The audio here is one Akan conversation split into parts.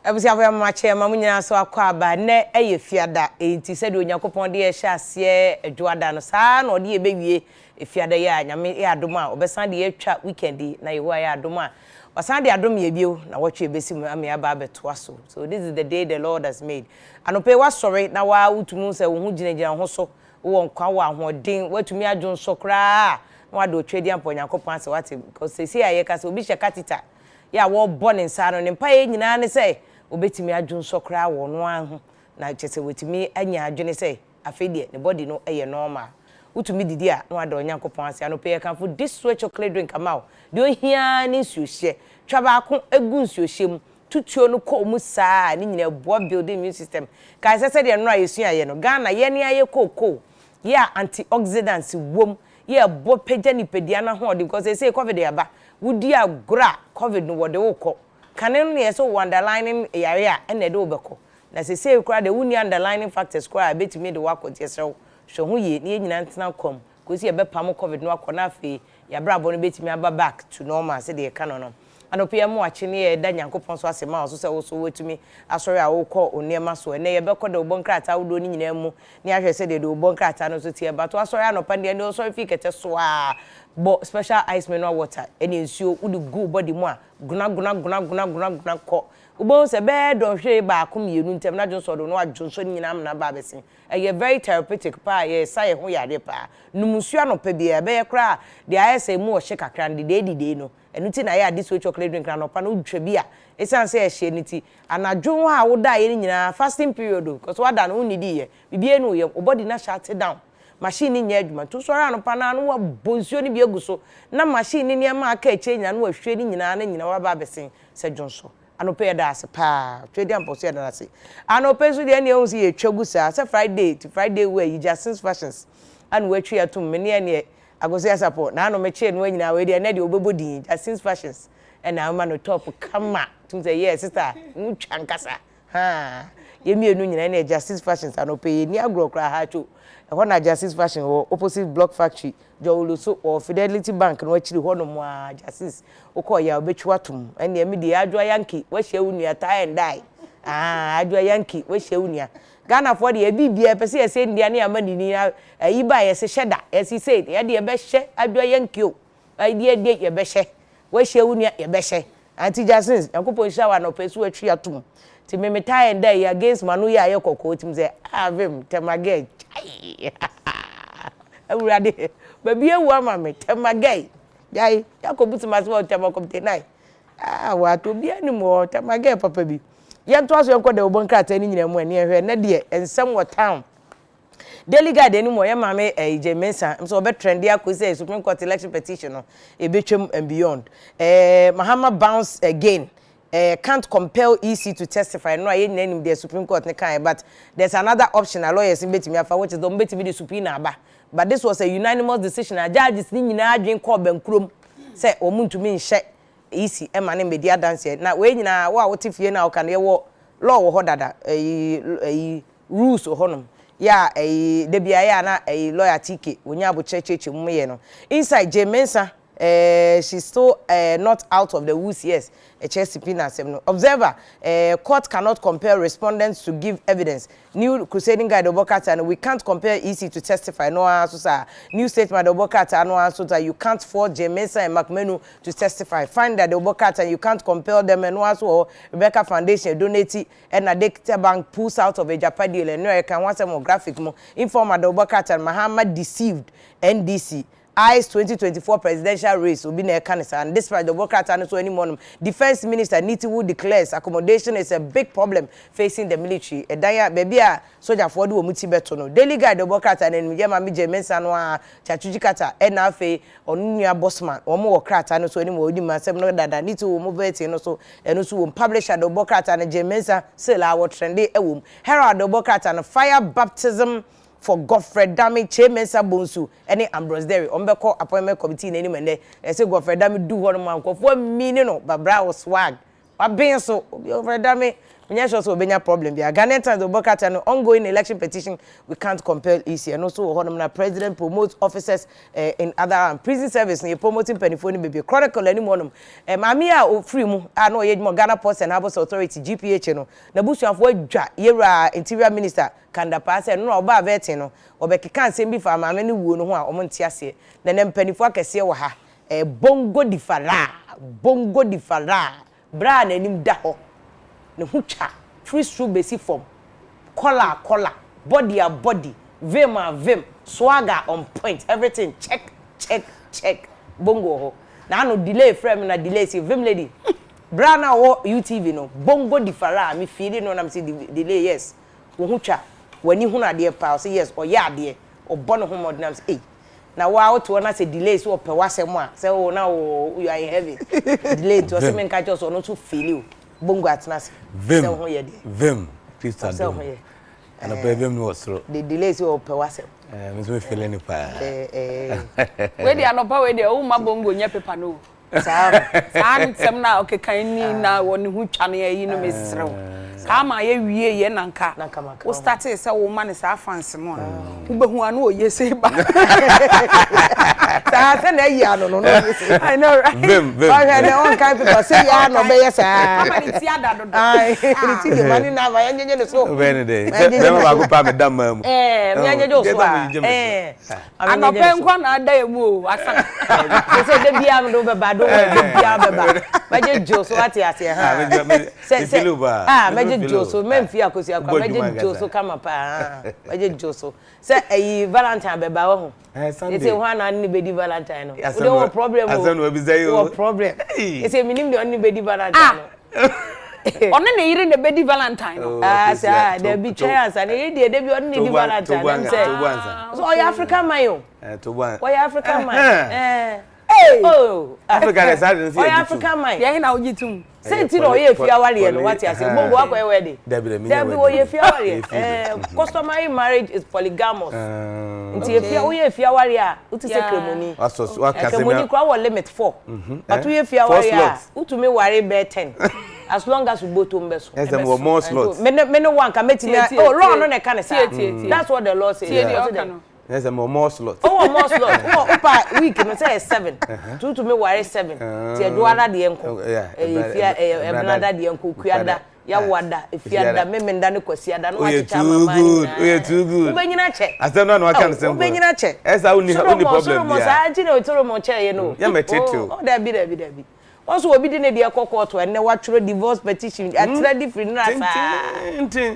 Ebusi afọ mache ma munyina so akwa aba ne eye fiada enti se de Onyankopon de ye hye ase adwoada no saa na ode ye bewie efiada ye anyame ye adom a obesan de ye twa weekend na ye wa ye adom a osan de adom ye bio na wotwe besi mu ame aba beto aso. So this is the day the Lord has made. Anope wa sorry na wa utumu se wo hu ginagina ho so wo nkwa wa ahoden watumi adwon so kra na wa do twedi ampo Onyankopon ase wate because se aye ka se obi hye katita ya wo born nsa no ne mpa ye nyina ne se obetimi adwun sokra wo no ahu na chese wetimi anya adwene sei afedie ne body no eye normal utumi didi a no ada Onyankopon ase ano pe kan for this sweet chocolate drink amao de ohia ni nsuohye twa ba ko egu nsuohye mu tutuo no ko mu saa ni nyina bo building immune system kai sese de no ayesu aye no Ghana ye ne aye koko ye antioxidants wom ye bo pagya ni pedia na ho de because they say covid aba wudi agora covid no wode wokọ kanen ne so underlining area ene de obeko na se say kura de wuni underlining factors kura betimi de wakọ yesew hwe hu ye ne nyina ntena kom kosi e bepam covid no akọ na afi ya brabo no betimi aba back to normal se de ka no anope mu ache ne ye da Nyankopon so asema so se wo so wetumi asori a wokọ onema so ene ye beko de obonkrata wodo ni nyina mu ne ahwe se de obonkrata no so tie bato asori anopa de ne so fi kete so a bo special ice mineral water eni nsuo udu go body mu a guna ko ubo se be don hwe ba akom yenu ntem na jonso do no adjonso nyina am na ba besin eye very therapeutic pa ye sai ho yade pa numusu anopa bia be ye kra de ayese mu o hye kakra de no enuti na ya this sweet chocolate drink na no pa no dwa bia esan se hye niti anadwo ha wo da ye nyina fasting period because wada no unidi ye bibie no ye body na shut down machine nya adwuma to so ra no pa na no wa bonsuo ni bi eguso na machine ni ma aka eche nya no ahwe ni nyina na nyina wa ba besin se jonso anope da ase pa twedi amposo ya da ase anope so de ne ehun se ye twagu sa se Friday to Friday we just fashions and we twa atum me ne agosi support na no me che no nyina we de na de obebodin just fashions and na ma no top kama tum say yes sister nu twankasa ha ye mienu nyina na just fashions anope ni agro kra ha cho na Justice Fashion or opposite Block Factory Jowoloso or Fidelity Bank no achiri ho no mo a Justice okoya obetwa tum ene me de adwa yanki we hye unua tie and die adwa yanki we hye unua Ghana for de bibia pese ye se ndia ne amanini ayi ba ye se hyeda ye se say ye de be hye adwa yanki o ayi de ye be hye we hye unua ye be hye anti Justice yakopon shawa no pesu atwi atum ti me tie and die against manu ya ye kokko tim say avim temage awurade baby ewu ama me temagay jai yakobuti maswo temakomte nai wato bia ni mo temagay papa bi yento aso yenko de obonkrata ni nyina mu ani ehwe na de ensem wo town daily guide ni mo ye mame eje mensa so obe trend ya ko say Supreme Court election petition no ebetwem and beyond Mahama bounce again can't compel EC to testify. No, I ain't the Supreme Court, but there's another option. A lawyer is in betting me for which is don't bet me the subpoena. But this was a unanimous decision. A judge is in drink cob and crum. Say, or moon to me check EC, Emma name media dance. Now, when you know what if you now can you law or that a rules or honum. Yeah, a debiana, a lawyer ticket when you have church inside J Mensa. She's still not out of the woods, yes. Observer, court cannot compel respondents to give evidence. New Crusading Guide Obokata, and we can't compel EC to testify. No answer. New statement Obokata, no answer. You can't force Jameson and McMenu to testify. Find that the Obokata, you can't compel them. And no answer. Rebecca Foundation donate and Adekye Bank pulls out of a Japan deal. And no, I can want some more graphic. Inform the Obokata and Muhammad deceived NDC. ICE 2024 presidential race will be near Canada, and despite the worker and so anymore, Defense Minister Nitiwu declares accommodation is a big problem facing the military. A dia baby a soldier for do muti beto no. Daily guide the worker and Mjema Mije Mensanwa Chachujikata NFA Onunya Bossman or more crat and so anymore. You must have no that Nitiwu move and also publish at the worker and Jemensa sell our trendy a Herald the worker and fire baptism for Godfrey Dami Chemensa Bonsu any Ambrose Derry Ombeko appointment committee in any mende say Godfrey Dami do one man for 1 million but bra swag what being so Godfrey Dami Menya sure so benya problem bia. Ghanaian Times Obokata no ongoing election petition we can't compel EC and also honor na president promotes officers in other prison service no promoting penifoni baby chronicle any monum. Mami a free mu no ye Ghana Ports and Harbours Authority GPH no na busuafo adwa yewra interior minister Kanda pass no oba veti no obekeka nsem bi fa maame ne wuo no ho a omo ntia se na ne mpanifo akese wo ha bongo di fara bra na nim da ho ne hucha free stru besi form collar body a body vim a vim swagger on point everything check bongo ho na no delay frame na delay si vim lady bra na wo UTV no bongo di fara me feel no na me say delay yes wo hucha wani hu na de pa say yes o ya de o bono ho mod na say na wa to na say delay so pe wasem a say o na o you are in heaven delay to say men ka just no to feel bongo atna say ho ye de vim Peter do and a vim no so the delay so pe wasem me so feel any pa we dey anopa we dey o ma bongo nya paper no sa nsem na okay kan ni na woni hu twane yi no mesrew kama ye wie ye nanka o start say wo ma ne sa fans mo wo behu anu o yese ba sa se na yi anu no I know right vim okay na on kind people say ya no be yes ah kama ni ti ada do ai ni ti de mani na ba yenye ne so ben dey be ma go pa me dam ma mu me yenye jo so anope nkwa na ada emu o asa se de bia do be ba do de bia be ba meje jo so ati ase ha meje jo so memfi akosi akwa meje jo so kama pa meje jo so se eyi valentine be ba wo ho ese ho na ni be di valentine no we don't have problem asan we be say o problem ese minim de oni be di valentine no one ne yire ne be di valentine no sa de bi chance na yire de bi oni di valentine dem say so o African man yo to one o African man oh Africa is hard to see African man ye na ogitum say ti no ye fiawale no what you say bongo akwa e wedding Debbie wo ye fiawale customary marriage is polygamous nti ye fiawale a uti se ceremony ceremony kwa wo limit 4 but ye fiawale a utumi ware be 10 as long as we both umbeso yes them more slots me no one can make oh law no na can say that's what the law says yes more slots oh more slots oh pa week no say 7 two to me ware 7 ti eduada de enko efia ebnada de enko kuada ya wada efiada memenda ne kwasiada no achicha mama ni we too good ubenyina che asa no no can say ubenyina che esa uni problem ya so mo sa ntino mo che ye no ya metetu oh da bi also obi de ne de akoko and na watchro divorce petition atra different na sa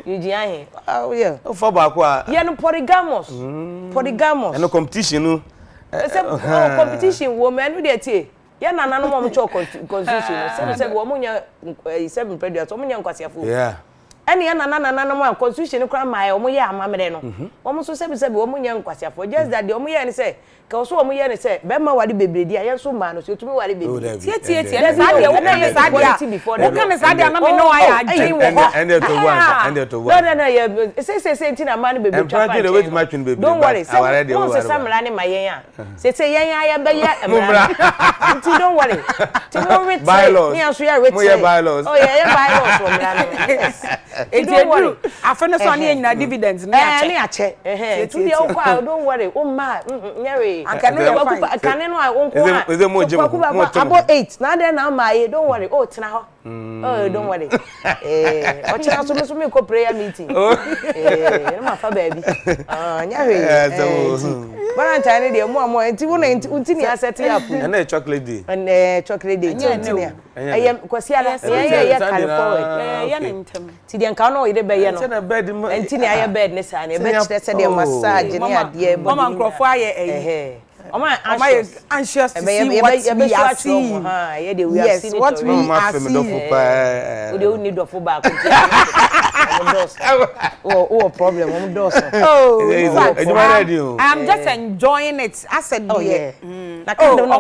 yuji ahe oh yeah for back wa ye no polygamous and competition no competition woman no dey tie ye na nanu mo cho constitution say wo mo nya 7 predators wo mo nya nkwasiafo yeah ene na mo constitution kra ma wo mo ye amamere no wo mo so say wo mo nya nkwasiafo just that wo mo ye ne say ka so wo mo ye ne say be ma wade bebredi aye so ma no so tumi wade bebredi tie sa de wo na ye sa de wo kan sa de na me no aya adwen wo no ye say ntina ma no bebredi twa pa don't worry say samra ne ma yen a say yen aye be ye emra nti don't worry ti mo read bylaws ni aso ya read mo ye bylaws oh yeah bylaws from la don't worry afene so na nyina dividends na ni ache tu de o kwa don't worry o ma nyere akane no a onko about 8 na dey na ma ye don't worry oh tena ho oh don't worry o tena so me ko prayer meeting no ma fa baby nyere Valentine dey mo enti wo na enti ni asset up and a chocolate day enti I am kwasi ala ye carry forward ya na ntem ti de nka no ye be ye no enti ni aye bed ne sa ne be chire se de massage ni ade mama nkrofo aye Oma anxious to see what we are seeing. Yes, what we are seeing. We don't need to back. Oh, problem. I'm just enjoying it. I said, oh yeah. na kind of no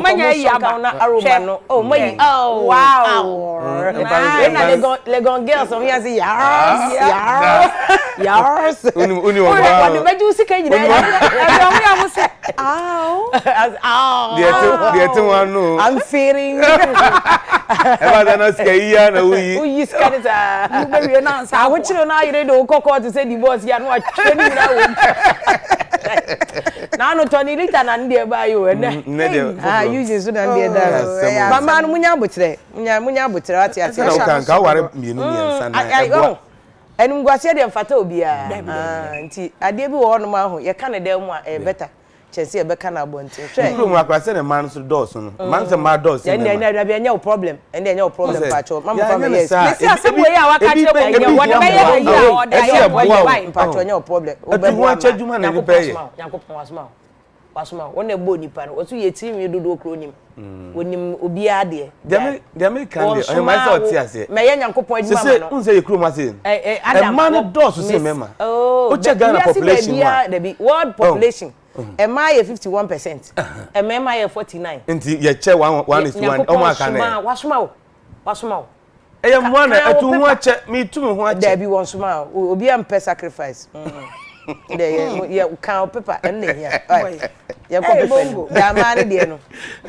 na aroma no oh my oh wow na legon girls on here say yes uni wa what be you see can you am say the two one no I'm feeling eba na skia na uyi skanita you be na say wo chiro na yire do kokko to say divorce ya no a twani na wo na no Tony lita na ndie ba yo ene use so na ndie da mama no munya botre ati na ka ware mienu miensa na enum gwase de mfata obia nti ade bi wo no ma ho ye ka ne dem a better chese e be ka na abonte hwe mu akwase ne man so doors no man se ma doors ne na da bia nya problem ende nya problem pa cho mama fa me yes si asem we ya waka che ko nya wo de be ya o da ya boy pa cho nya problem o be ho acha juma na ni be ye yakopon wasma wona bo nipa no osu ye timi dodo okro nim wonim obi ade de American de o ma say oti ase me ye nyankopon adwuma ma no unse ye kro ma say adam man doors say mema o che Ghana population ma the world population Emma ye 51%. Emma ye 49. Nti ye che 1:1 o ma ka na. Wasuma. Eye mo na etu ho ache me tu me ho ache. There be one suma. Obi am per sacrifice. There ye kan paper en ne here. Ye ko paper. Da ma ne de no.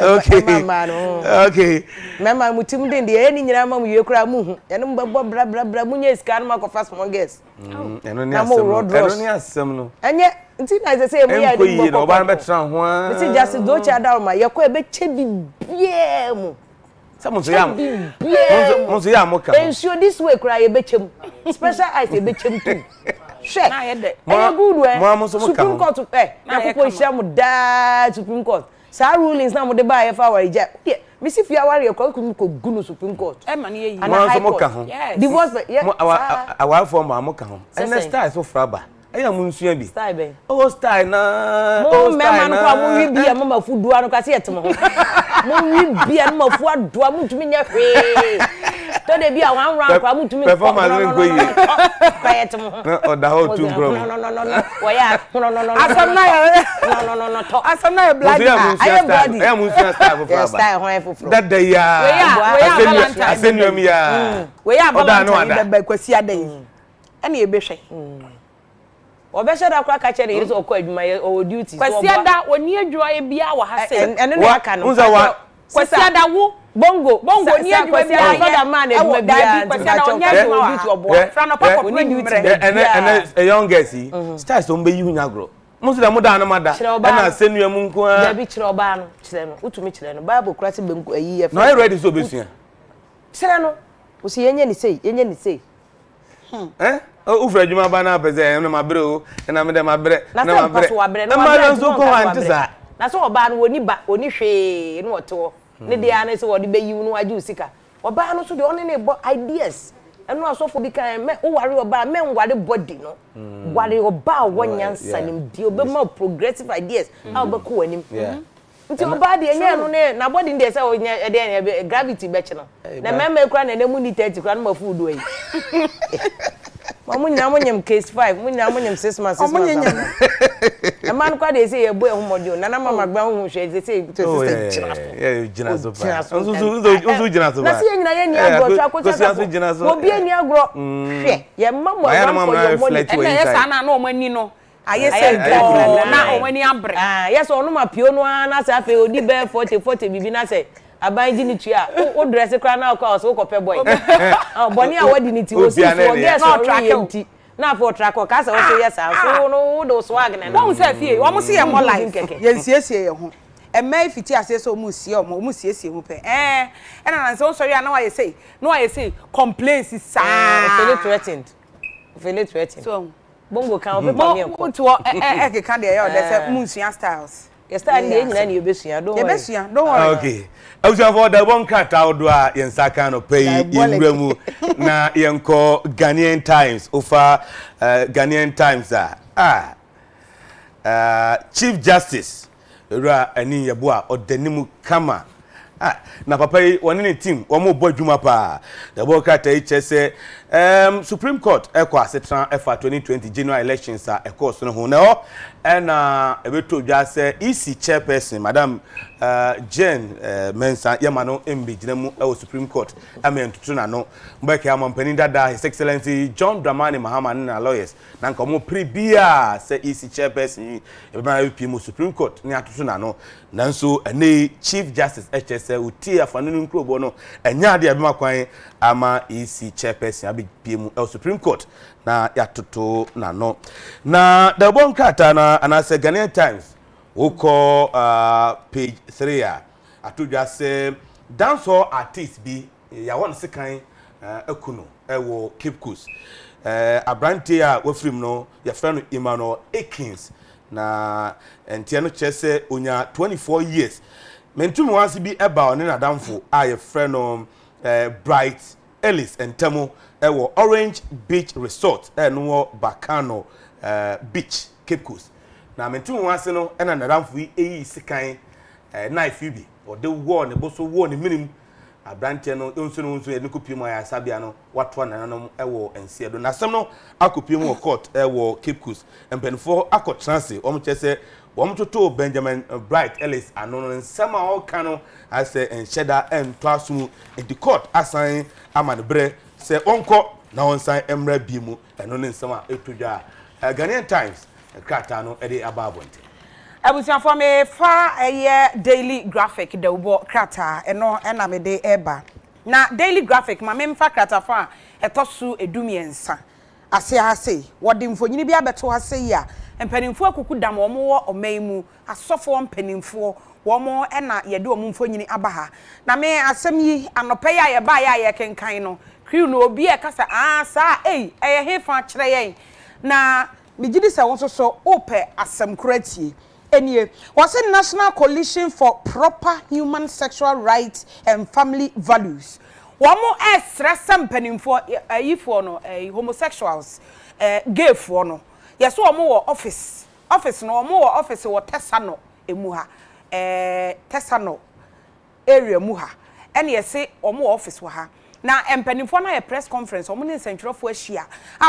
Okay. Mama no. Okay. Mama mutim de ye ni nyina ma mu ye kura mu hu. Ye no mbebo bra mu nya iska no ma ko fast small girls. Eno ni asem no. Enye nti na say mu ya de bo ba betra ho a nti just do cha da ma ye ko e be che bibie mu some so ya mo ka ensure this way cry ye be chem special ice ye be chem too she na ye de e good we mo so mo ka Supreme Court na ko hia mu da Supreme Court sa rulings na mo de ba ye fa wari ja me si fia wari ye ko gu no Supreme Court e ma ne ye mo so mo ka ho divorce ye awa form mo ka ho and style so fraba eya mu nsua bi style ben oh style na oh style na mo wi bia mama fu dua no kwase yetem ho mo wi bia no mafu adoa mo tumi nya hwe to de bia wan round kwa mo tumi performance nko yi kwa yetem ho o da ho tu bro no wo ya no asam na ya no to asam na ya black eya mu nsua style for fraba style ho efofro dada ya we ya asenuam ya we ya balance de ba kwasi adan ene ye behwe obesha da kwa ka che ne so okọ adwuma ye o duty so kwasi ada oni adwuma ye bia wa ha se ene ne aka no kwasi ada wo bongo ni adwuma bia so da man adwuma bia kwasi ada onya adwuma duty obo fra no papa ni duty ene a young girl si style so mbe yihu nyagro mo so da mo da na mada na asenu mu nko a da bi kire oba no kire no utumi kire no bible kura se benku ayi ye no I ready so besua kire no o si yenye ni sei ufra adwuma ba na pese na mabre o na me de mabre na mabre na mabre so ko antisa na so oba no oni ba oni hwe no oto ne de ana se wode beyi no aju sika oba no so de oni ne bo ideas eno asofo bi kan me o ware oba me nware body no ware oba wonyansa nim di obema progressive ideas a obeko wanim nti oba de enye no ne na body de se o nya de gravity be che no na mema ekura na ne mu ni 30 kura no mafu do yi Munyam case 5, munyam 6 months. A man kwa dey say e boy humodi na mama gba hu hwe dey say to sister jina so pa. Unzu jina so ba. Na say nyina ye ni agro twa ko say. Obi ani agro hwe. Ye mama wan ko yo money. E na ye sa na o mani no. Aye say na o mani abre. Yes onu ma pio no na say afi odi be 40 bibi na say aban jini tua o dress kra na kwa so ko pe boy boni a wadi ni ti wo so guess no track na for track ka say wo yes so no do swag na won say fie wo mo se ye mo life ye nsiesie ye ho e mai fiti ase so mu sie o mu siesie ho pe e na so sorry na wa ye say complaints sa feel threatened so bongo kan o pe pa mi en ko to ke kan de ye dey say mu sua styles your style dey nyina na ye besua don't worry okay Ausia for the one cat out do yensa kan no pay yewuramu na yenko Ghanaian Times ofa Ghanaian Times Chief Justice ra ani yebo a odanimu kama na papa yi woni ne team wo mo bo adwuma pa the ball cat e chese Supreme Court ekwa setran efa 2020 general elections ekọ so no ho na and ebeto dwa say EC chairperson Madam Jane Mensa Yamano MB Jinemu Supreme Court amen tutuna no mbeke amampani dada His Excellency John Dramani Mahama na lawyers na nkomo pribia say EC chairperson ebe PM Supreme Court ni atutuna no nanso ene Chief Justice HSA uti afanunu nkrobo no enya ade abema kwan ama EC chairperson abi PM Supreme Court na yatoto na no na the bon kata na anase Ghanaian Times woko page 3 atudwa say dancehall artist bi ya won sekan akuno ewo Cape Coast abrante a wafrim no ya friend Emmanuel Akins na entia no chese onya 24 years mentum wansi bi eba oni na damfo a ya friend no Bright Ellis Entemo ewo Orange Beach Resort no Bacano Beach Cape Coast na mentum wansi no na nadamfo yi sikan knife bi or the war ne boso war ne minim abrante no nso ye nkopiem ya sabia no watwa nananom ewo ense do na asem no akopiem wo court ewo Cape Coast empenfo akotranse omchese womtoto Benjamin Bright Ellis anono nsema o kano ase ensheda ento asum in the court asan amanibre se onko na onsan emra bimu eno ne nsema etodwa Ghanaian Times krata no ede ababonte Abusia for me fa daily graphic de ubo krata eno na me de eba na daily graphic ma me mfa krata fa etosu edumiensa ase ase wode mfonyini bi abeto ase ya mpanimfo akuku dam omo wo omaimu asofo mpanimfo womo na yede omo mfonyini abaha na me asem yi anope ya ye ba ya ye kenkan no kriu no obi e kasa sa eye hefa kire yen na migidi se won so ope asem kratie enie was a National Coalition for Proper Human Sexual Rights and Family Values. Wamo stressam penimfo ayifo no homosexuals gay for no. Yes wamo wo office no wamo wo office wo Tesano emuha Tesano area muha. Ene yesi wamo office wo ha. Na empenimfo na press conference omo ne sentrofo ahia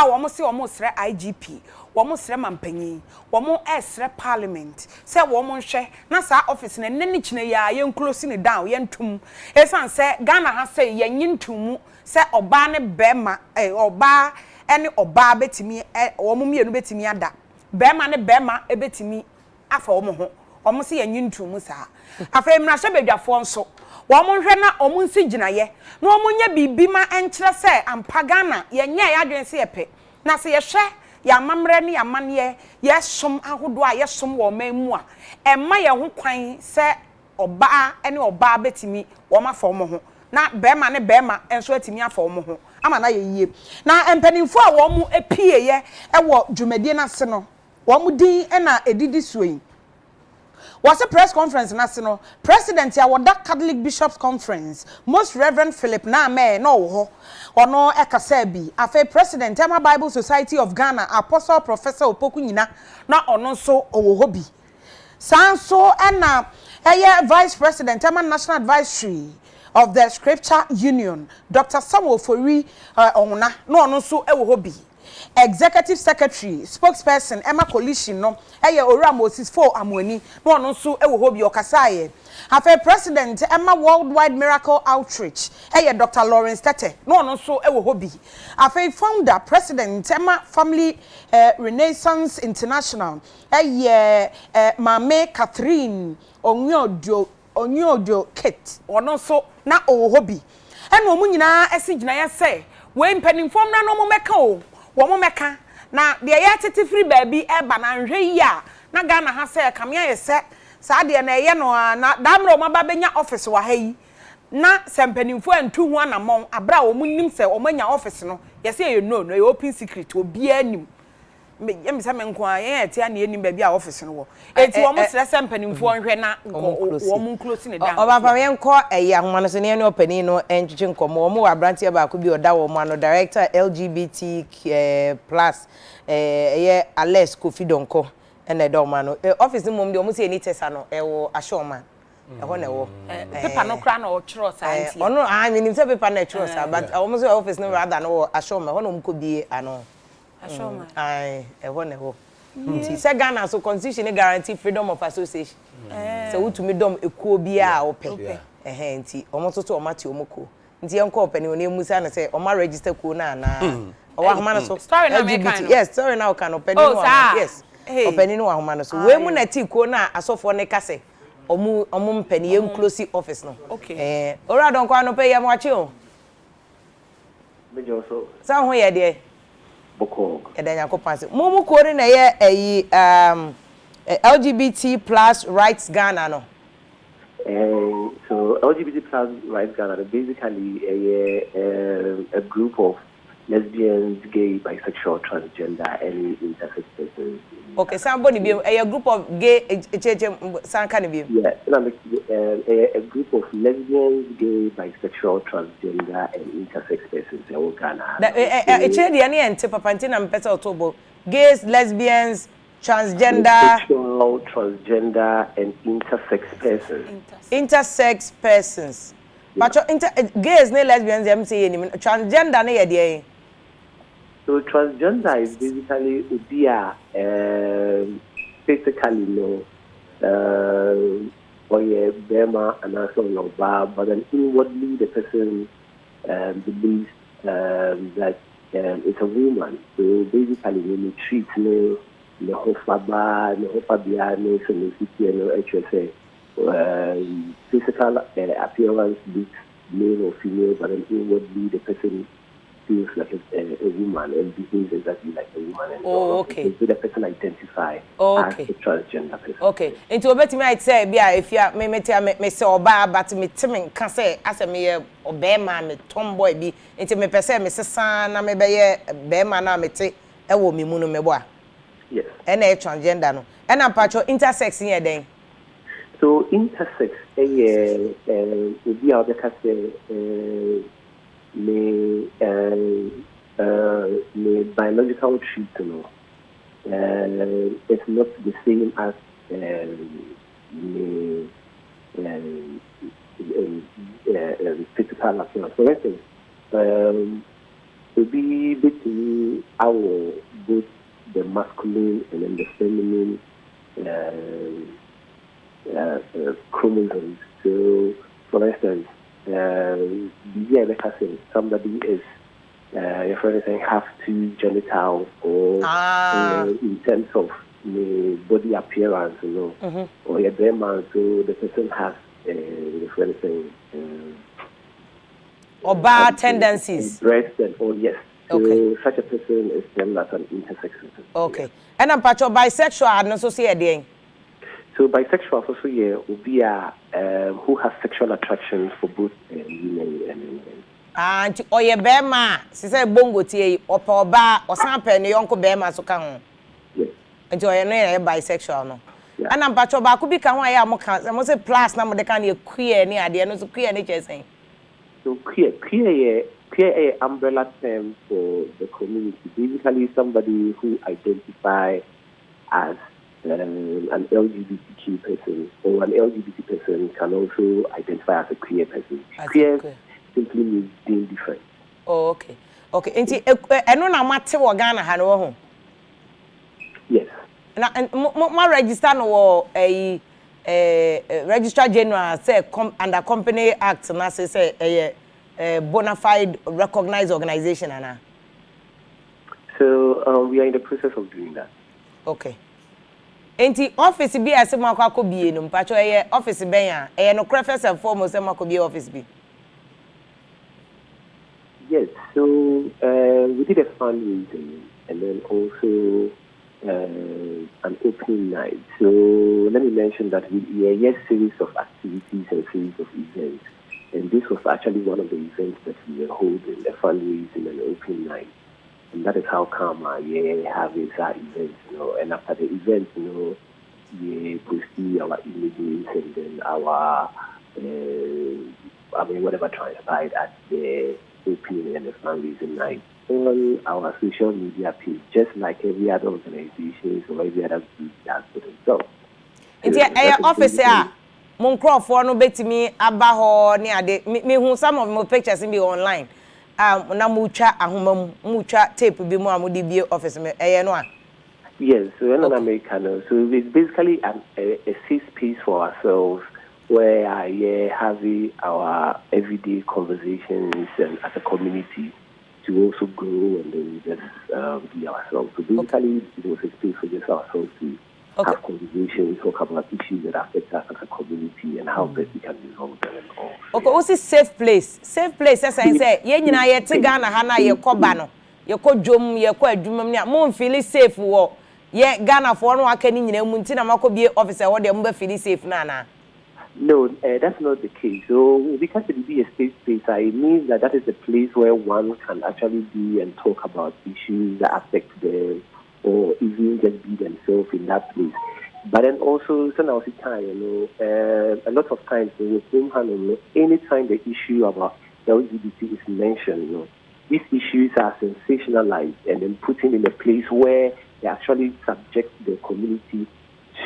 womo se womo sre IGP womo sre mampanyin womo sre parliament se womo nhwe na sa office na nene kine ya ye close ne down ye ntum esan se Ghana ha se ye nyintum se oba ne bema oba ene oba betimi womo mienu betimi ada bema ne bema ebetimi afa womo ho womo se ye nyintum sa afa emra hye badwafo nso womo hwe na omo nsi ginaye na omo nya bibima enkyere se ampagana ye nya ya adwen se yepe na se ye hwe ya mamre ne ya mane ye som ahodo a ye som wo manmu a emma ye ho kwan se oba ene oba betimi wo ma fa omo ho na bema ne bema enso atimi afa omo ho ama na ye yie na empanimfo a wo mu epie ye ewo dwumadie na se no wo mu din na edidi suoyin was a press conference national president ya wada Catholic Bishops Conference Most Reverend Philip na me no ho ono ekasa bi afa president Emma Bible Society of Ghana Apostle Professor Opoku nyina na ono so owo bi sanso na vice president Emma National Advisory of the Scripture Union Dr. Samuel Fori ona no ono so ewo bi Executive Secretary, spokesperson Emma Coalition no Ora Moses for Amoni no ono so ewo ho bi okasaye afa president Emma Worldwide Miracle Outreach Dr. Lawrence Tete no ono so ewo ho bi afa founder president Emma Family Renaissance International Mame Catherine Onyodio Kate ono so na owo ho bi eno mu nyina esigina ye say we mpanimfo mra no mo meka o womo meka na de ya tete free baabi eba na nhwe yi a na Ghana ha se kamia ye se sa de na ye no na damro ma ba benya office wa ha yi na sempanimfo antu hu anamon abra wo munnim se wo manya office no ye se ye no ye open secret obi anim me ye misa me nko a ye etia na enim baabi a office no wo enti wo mo sere sempanimfo nhwe na wo mo close ne down oba pa ye nko ahoma no se ne opani no enchichi nkomo wo mo wa branch ba ko bi oda wo mo ano director LGBT plus Alex Kofi Donko ene do ma no office mom de o mo se ni tesa no wo ashoma ho na wo paper no kra na o chiro santi ono menim se paper na chiro sa but o mo se office no rather no ashoma ho no mo ko bi ano ashoma ho na wo Say Ghana so constitution guarantee freedom of association. So we to me dom ekuo bia ope. Nti omo toto omati omoko. Nti enko opani oni musa na say oma register ko na owa homa no so. Story na make kind. Yes, story now can opani no. Yes. Opani no homa no so. We mu na ti ko na asofo ne kase. Omu mpani ye close office no. Okay. Ora don kwa no pay ya mo achi o. Mejo so. Sa ho ye de. Boko. Edanya ko pass. Mu ko ni na ye LGBT plus rights Ghana no. So LGBT plus rights Ghana basically a group of lesbians, gay, bisexual, transgender, and intersex persons. Okay, somebody be a group of gay Yeah, a group of lesbians, gay, bisexual, transgender, and intersex persons in Ghana. Gays, lesbians, transgender, bisexual, transgender, and intersex persons. Intersex persons. But gays, lesbians, transgender, So transgender is basically physically or a Burma and also Loba, but then inwardly the person believes that it's a woman. So basically when you treat me, the Hofaba, the Hofabianes, and the HSA, physical appearance looks male or female, but then inwardly the person feels like a woman and behaves exactly like a woman. And okay. So the person identifies as a transgender person. Okay. Into obeti might say, if you me say oba, but me timing can say as a me obema me tomboy be into me per se me sister na me be bema na me te e wo me mu no me boa. Yes. And a transgender no. And am patcho intersex here then. So intersex be out the me biological trait, it's not the same as physical appearance. For instance, to be between our both the masculine and then the feminine chromosomes. So, for instance, somebody is if anything have two genitals or in terms of body appearance, or a man, so the person has if anything or bad tendencies. Breast and yes. So okay. Such a person is termed as an intersex person. Okay. And I'm patcho bisexual and also see a So bisexual also will be who has sexual attraction for both women and men. And oye bema, she said bongo tie opa or sample ne yonko bema so kan. Yes. And oye no bisexual no. Yeah. And I'm patcho ba ku bi kan wa ya mo kan, mo say plus na mo de kan queer ne ade no so queer ne chesen. So queer a umbrella term for the community. Basically somebody who identifies as an LGBTQ person, or an LGBT person can also identify as a queer person. Queer simply means being different. Oh, okay. Okay. Enti eno na mate wo Ghana ha no ho. Yes. Na ma register no wo Registrar General say under Company Act na say bona fide recognized organization ana. So we are in the process of doing that. Okay. Enti office bi ase ma akọ bie no mpacho office ben a no first and foremost ma akọ bie office bi. Yes, so we did a fundraising and then also an opening night. So let me mention that we are a series of activities and series of events. And this was actually one of the events that we were holding, a fundraising and opening night. And that is how come we have this event, and after the event, we see our images and then our, whatever transpired at the opening and the fundraising night on our social media page, just like every other organization or every other group does for themselves. It's your office, mon crofo no betimi aba ho ne ade me hu some of my pictures be online. Na mucha ahoma mucha tape bi mu amudi bie office me no a Yes, so in Americano, so it's basically a safe space for ourselves where I having our everyday conversations and as a community to also grow and then just be ourselves. So basically, it was a space for just ourselves to have conversations, talk about issues that affect us as a community and how best we can resolve them and all. Okay, what's a safe place? Safe place, as I say, you know, you take Ghana, Hana, you kobano, you ko jom, you ko jumia, mon feel safe wo. Yeah, Ghana for one can in Muntina Mako be officer or the umber feel safe, Nana. No, that's not the case. So because it be a safe space, it means that is a place where one can actually be and talk about issues that affect them, or even just be themselves in that place. But then also, a lot of times, anytime the issue about LGBT is mentioned, these issues are sensationalized and then put in a place where they actually subject the community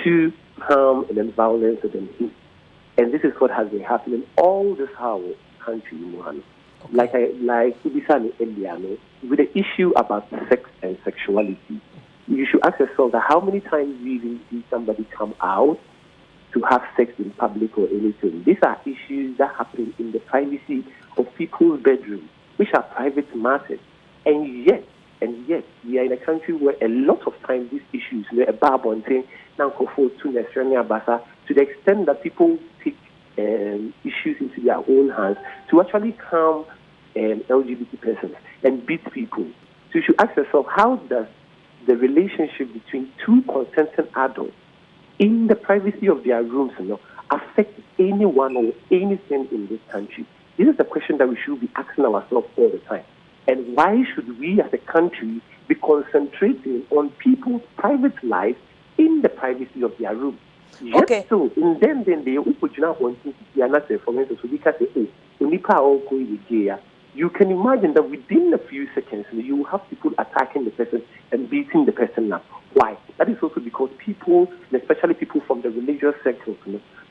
to harm and then violence and then hate. And this is what has been happening all this our country, Mohan. Like Ibisani earlier, with the issue about sex and sexuality, you should ask yourself that how many times do you even see somebody come out to have sex in public or anything? These are issues that happen in the privacy of people's bedrooms, which are private matters. And yet, we are in a country where a lot of times these issues, a Barbon thing, to the extent that people take issues into their own hands to actually harm LGBT persons and beat people. So you should ask yourself, how does the relationship between two consenting adults in the privacy of their rooms affect anyone or anything in this country? This is the question that we should be asking ourselves all the time. And why should we as a country be concentrating on people's private lives in the privacy of their rooms? Okay. So, and then they put you now on for instance, so we can say, you can imagine that within a few seconds, you will have people attacking the person and beating the person up. Why? That is also because people, especially people from the religious sectors,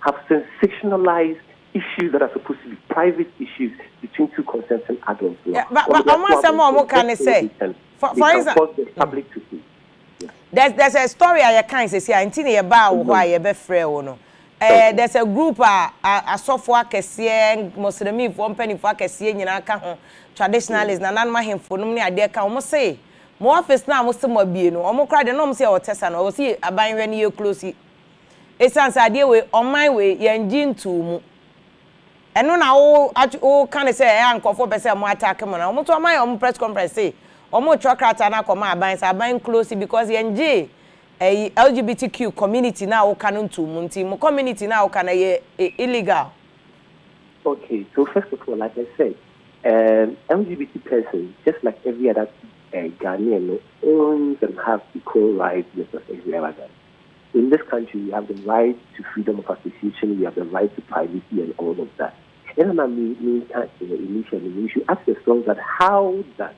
have sensationalized issues that are supposed to be private issues between two consenting adults. Yeah, but almost some more can say. For example, the public to see. There's a story I can't say. I think about why you be free. There's a group a software kesiye Muslim for penny for kesiye nyina ka ho traditionalists na nan ma hemfo no ne ade ka omo say mo office na mo se mo bie no omo kra de no mo say o tesa no o see aban we ne ye close esanse ade we oman we yanji ntu mu eno na o kan say e ankofo be say mo attack mo na omo to oman omo press conference say omo chokrata na koma aban say aban close because yanji LGBTQ community now cannot to munti mo community now can illegal. Okay, so first of all, like I said, LGBT person, just like every other Ghanaian, owns and have equal rights just as every other Ghanaian. In this country, we have the right to freedom of association, we have the right to privacy and all of that. And I mean, initially, you should ask yourself that how does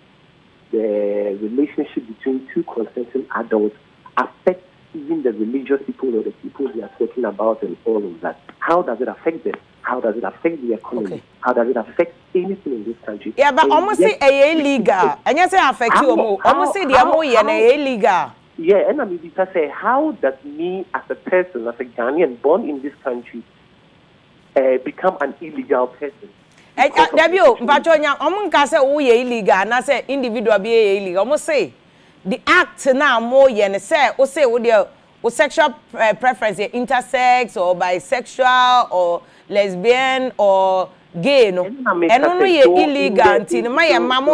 the relationship between two consenting adults affect even the religious people or the people we are talking about and all of that? How does it affect them? How does it affect the economy? Okay. How does it affect anything in this country? Yeah, but almost say illegal. And you say affect you almost say the illegal. Yeah, and I mean because say how does me as a person, as a Ghanaian born in this country, become an illegal person? Dabio, Mpachonya, omunka say wo ye illegal na say individual be illegal. Almost say the act now more yen say o say o sexual preference intersex or bisexual or lesbian or gay no no ye illegal until my mama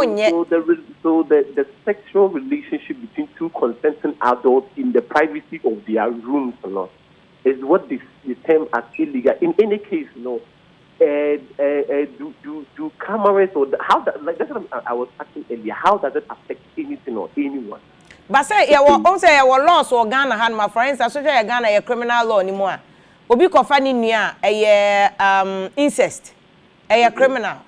so the sexual relationship between two consenting adults in the privacy of their rooms is what this term as illegal. In any case, do cameras or how that, like that's what I was asking earlier, how does it affect anything or anyone? But say say laws or Ghana had my friends so Ghana a criminal law anymore. Obi kofa ni nua incest a criminal.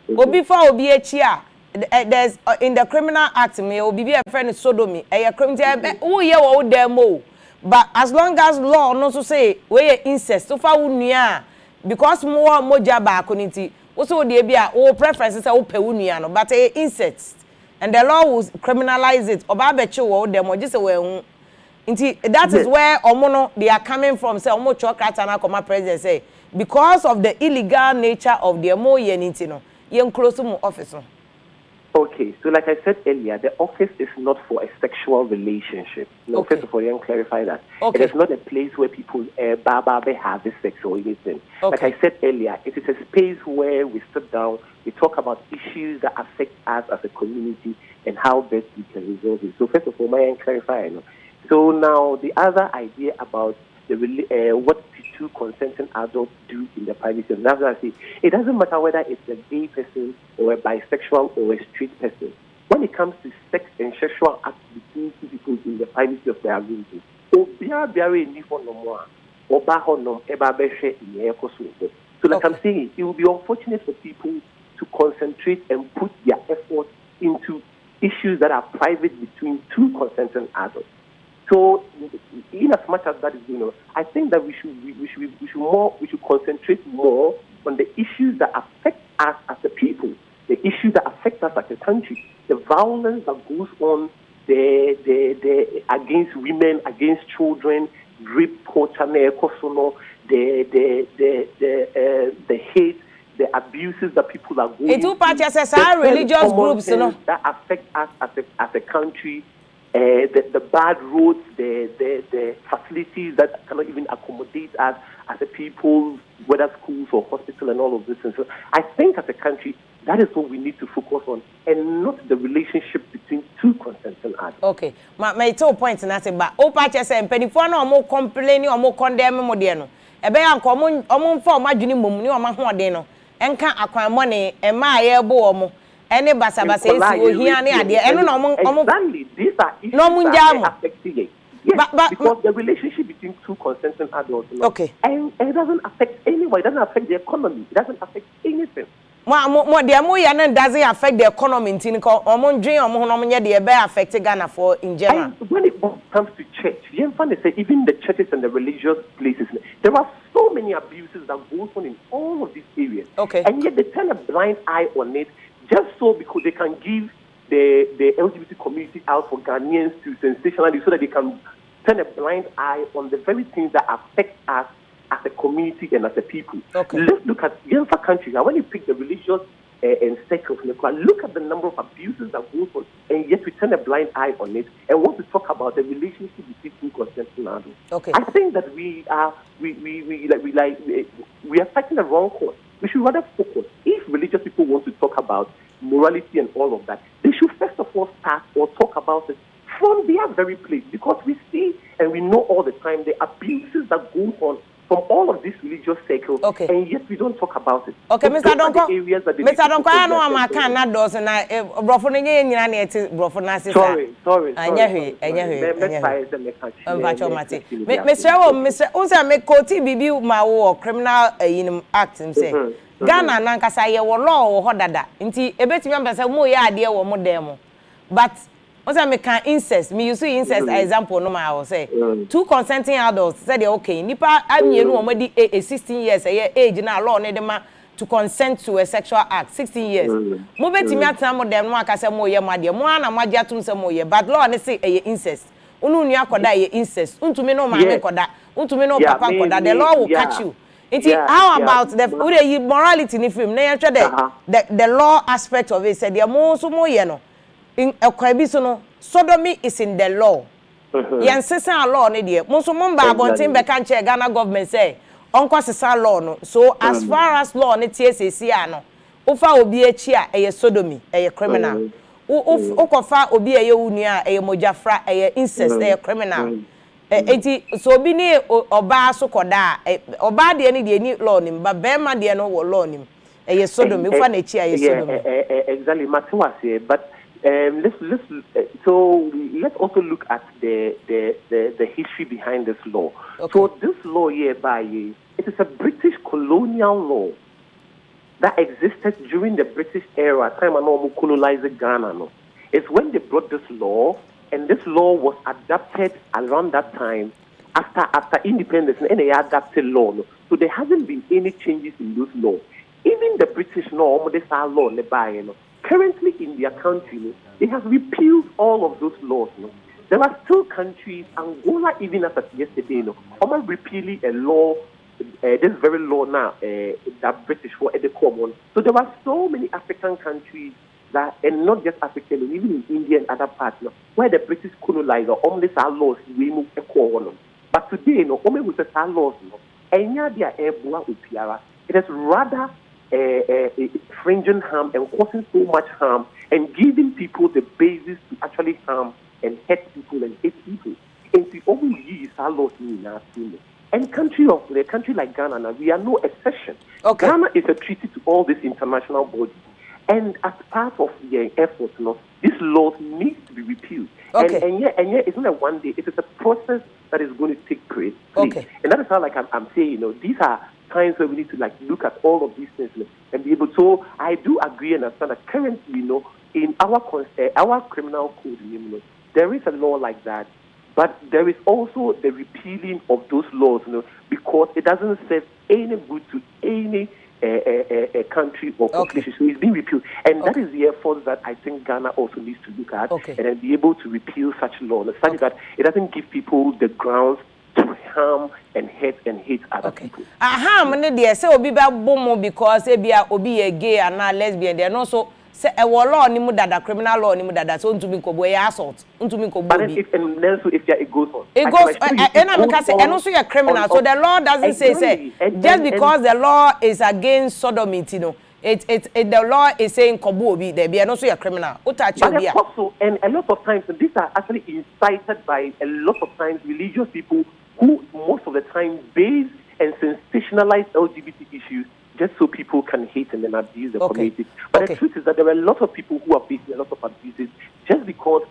Obi fa obi echia there's in the criminal act me obi be a friend sodomy a criminal who ye wo demo. But as long as law no so say we incest so fa nua because more moja ba community also dey be a preferences say wo pe nua no but incest and the law will criminalize it oba be che wo dem o just say we That is where omono they are coming from. Say omo chokrata na koma president say because of the illegal nature of the mo yeniti no yen close mu office no. Okay, so like I said earlier, the office is not for a sexual relationship. No, Okay. first of all, you can clarify that. Okay. It is not a place where people have this sex or anything. Okay. Like I said earlier, it is a space where we sit down, we talk about issues that affect us as a community and how best we can resolve it. So first of all, I can clarify. No? So now the other idea about what two consenting adults do in the private sector. That's what I say. It doesn't matter whether it's a gay person or a bisexual or a straight person. When it comes to sex and sexual acts between two people in the privacy of their rooms, so like I'm saying, it will be unfortunate for people to concentrate and put their efforts into issues that are private between two consenting adults. So, in as much as that is going on, I think that we should concentrate more on the issues that affect us as a people, the issues that affect us as a country, the violence that goes on, the against women, against children, rape culture, the hate, the abuses that people are going through. Religious groups, that affect us as a country. The bad roads, the facilities that cannot even accommodate us as a people, whether schools or hospital and all of this. And so I think as a country, that is what we need to focus on, and not the relationship between two consenting adults. Okay, my 2 points na say ba Opa say mpanifo na omo complain omo condemn mo de no ebe ya nko omo mfa omo adwini mom ni omo hoden no enka akwan mo ne e ma ye bo omo ene basabasa esi ohia ne ade eno na omo exactly, these are issues no that affect it. Yes, because the relationship between two consenting adults, okay, and it doesn't affect anyone. It doesn't affect the economy. It doesn't affect anything. Mo doesn't affect the economy in Tinko or Mondrin or Monomia, the bear affect Ghana for in general. And when it comes to church, even the churches and the religious places, there are so many abuses that goes on in all of these areas. Okay. And yet they turn a blind eye on it just so because they can give the LGBT community out for Ghanaians to sensationalize so that they can turn a blind eye on the very things that affect us as a community and as a people. Okay. Let's look at the countries. When you pick the religious and circles, look at the number of abuses that goes on, and yet we turn a blind eye on it and want to talk about the relationship between two consenting adults. Okay. I think that we are fighting the wrong course. We should rather focus. If religious people want to talk about morality and all of that, they should first of all start or talk about it from their very place, because we see and we know all the time the abuses that go on from all of these religious circles, okay, and yet we don't talk about it. Okay, so Mr. Donko, I know I'm a can not does and I brofoning sorry. Mr. Unsa me koti bibi ma wo criminal act him say Ghana nankasa ye wo law wo hodada nti ebetimi ambasa mo ye ade wo mo dem but once me can incest me use incest example no ma I say two consenting adults said okay nipa amienu o madi 16 years age na law ne de ma to consent to a sexual act 16 years mo betimi atena mo dem no akase mo ye mo ade mo ana mo ajatum se mo ye but law ne say incest unu nu akoda ye incest untumi no ma me koda untumi no papa koda the law will catch you. How about the morality in film? The law aspect of it said, in a Kwabisono, sodomy is in the law. Yansesa law, Nidia. Monsumumba, Bontin Becanche, Ghana government say, Uncle Sesa law. No. So, as far as law, Netiasiano, Ufa will be a chia, a sodomy, a criminal. Ukofa will be a unia, a mojafra, a incest, a criminal. So be near Oba so koda Oba de any law nim but Bema de no law nim a sodomy fan a chair exactly Matuas here, but let's also look at the history behind this law. Okay. So this law hereby it is a British colonial law that existed during the British era, time and colonized Ghana. No. It's when they brought this law. And this law was adapted around that time after independence, and they adapted law. So there hasn't been any changes in those laws. Even the British law, currently in their country, they have repealed all of those laws. there are still countries, Angola, even as of yesterday, almost repealing a law, this very law now, that British for Adekye. So there are so many African countries that, and not just African, even in India and other parts, where the British colonizer only saw laws we move a call. But today, only with the laws, and it is rather infringing harm and causing so much harm and giving people the basis to actually harm and hurt people and hate people. And the only use our laws in our team. And a country like Ghana, now, we are no exception. Okay. Ghana is a treaty to all these international bodies. And as part of their efforts, this law needs to be repealed. Okay. And yet, it's not a one day. It is a process that is going to take place. Okay. And that is how, like I'm saying, these are times where we need to look at all of these things and be able. So I do agree and understand that currently, in our criminal code, there is a law like that, but there is also the repealing of those laws, because it doesn't serve any good to any a country or population. So it's being repealed. And that is the effort that I think Ghana also needs to look at and then be able to repeal such laws, such that it doesn't give people the grounds to harm and hate other people. Harm, they say, Obi Babomo because Obi a gay and not lesbian. They are also say a law ni mudada criminal law ni mudada so ntumi ko boy assault ntumi ko bobi and then so if it goes on and I'm say and also you're criminal so the law doesn't say just because the law is against sodomy the law is saying kobo obi there be and also you're criminal also and a lot of times these are actually incited by a lot of times religious people who most of the time base and sensationalize LGBT issues just so people can hate and then abuse the community. But the truth is that there are a lot of people who are facing a lot of abuses just because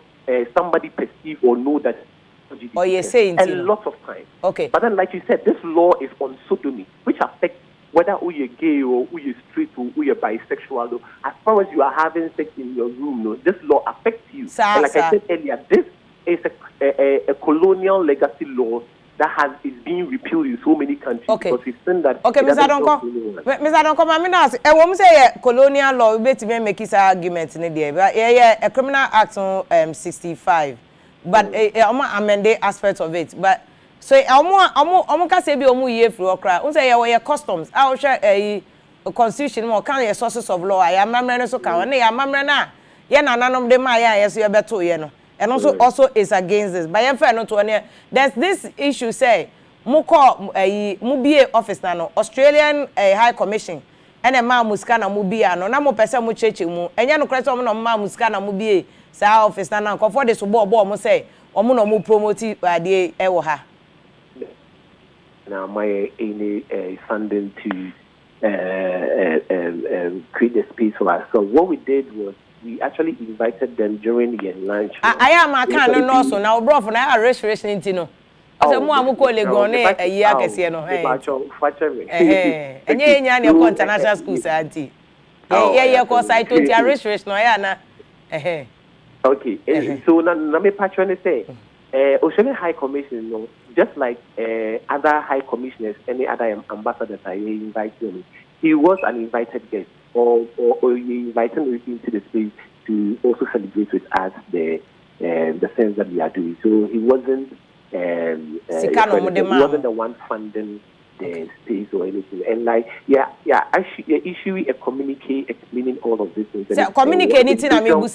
somebody perceive or know that you're saying a lot of times. But then, like you said, this law is on sodomy, which affects whether you're gay or you're straight or you're bisexual. As far as you are having sex in your room, this law affects you. And like I said earlier, this is a colonial legacy law that is being repealed in so many countries because we've seen that. Mr. Donko, I mean, I won't say colonial law, we bet make his argument in the but a criminal act on 65, but amended aspect of it. But so I'm can say be year for cry. We say your customs. I will share a constitution more kind of sources of law. I am member so can I am member na. None of them yes you better and also is against this. But there's this issue say muko mubie office na no Australian High Commission and a ma muska na mubie no na mo pese mo cheche mu enya no kreso mo no ma muska na mubie sa office na ko for this bo mo say omo no mo promote ade e wo ha now my any funding to create the space for us. So what we did was we actually invited them during the lunch. I am a can no so now bro for na restoration intino. Ase mo amuko legon e ayi akese no enye nya ne ko international schools anti ye ko site to the restoration no ya na okay so na me patron say Australian High Commission no just like other high commissioners any other ambassadors I invite them. He was an invited guest or he invited me into the space to also celebrate with us the things that we are doing. So he wasn't the one funding the space or anything. And like issue a communique explaining all of these things. So communicate anything I mean we're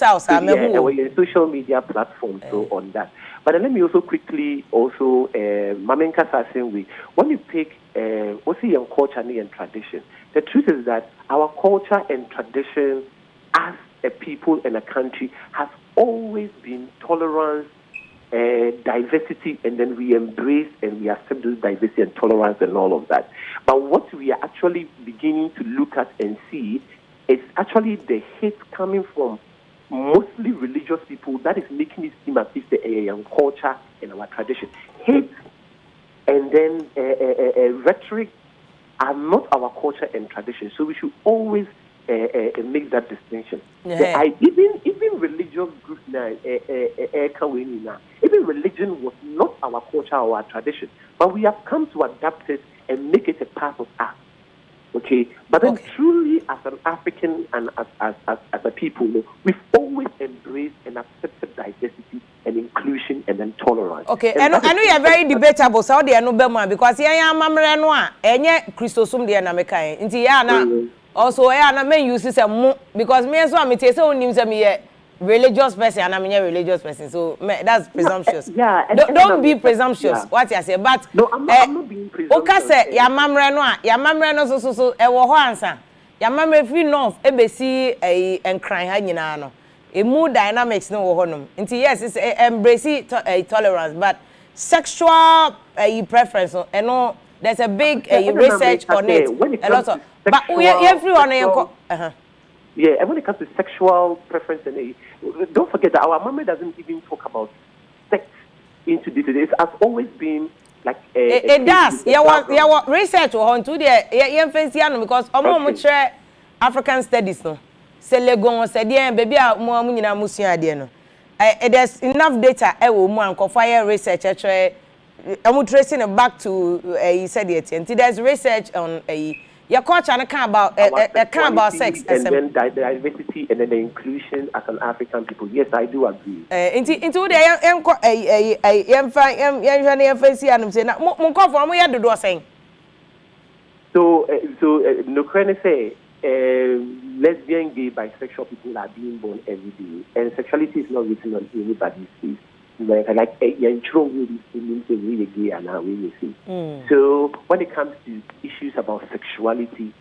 social media platforms so on that. But let me also quickly Mamenka saying when you pick what's your culture and tradition. The truth is that our culture and tradition as a people and a country has always been tolerance, diversity, and then we embrace and we accept this diversity and tolerance and all of that. But what we are actually beginning to look at and see is actually the hate coming from mostly religious people that is making it seem as if the culture and our tradition. Hate and then rhetoric are not our culture and tradition, so we should always make that distinction. Even religious groups now, even religion was not our culture or our tradition, but we have come to adapt it and make it a part of us. Okay, but then truly, as an African and as a people, we've always embraced and accepted diversity and inclusion and tolerance. Okay, and I know you're very debatable, so they are no bema because yeah, mamre no a enye Christosum de na meka nti ya na also yeah na men use say because me so am say onim say me religious person and I'm a religious person, so that's presumptuous. Yeah, don't be presumptuous. What you say, but no, I'm not being presumptuous. Okay, say ya mamre no so e wo ho ansa. Ya mamre free north e be see enkran ha nyina no. A mood dynamics no wo ho nom. Nti yes, it's embrace tolerance, but sexual preference no there's a big research on it. A lot of but everyone yeah, and when it comes to sexual preference, and don't forget that our mama doesn't even talk about sex into detail. It has always been like it does. Yeah, research on to the fancy because much African studies no. Se legon se dia baby a mo nyina musua de no. There's enough data e wo mu anko fire research I'm tracing it back to he said it. And there's research on your culture and about sex and then the diversity and then the inclusion as an African people. Yes, I do agree. Into the so no can say lesbian, gay, bisexual people are being born every day, and sexuality is not written on anybody's face. Like you're gay and now we see. So when it comes to issues about sexuality,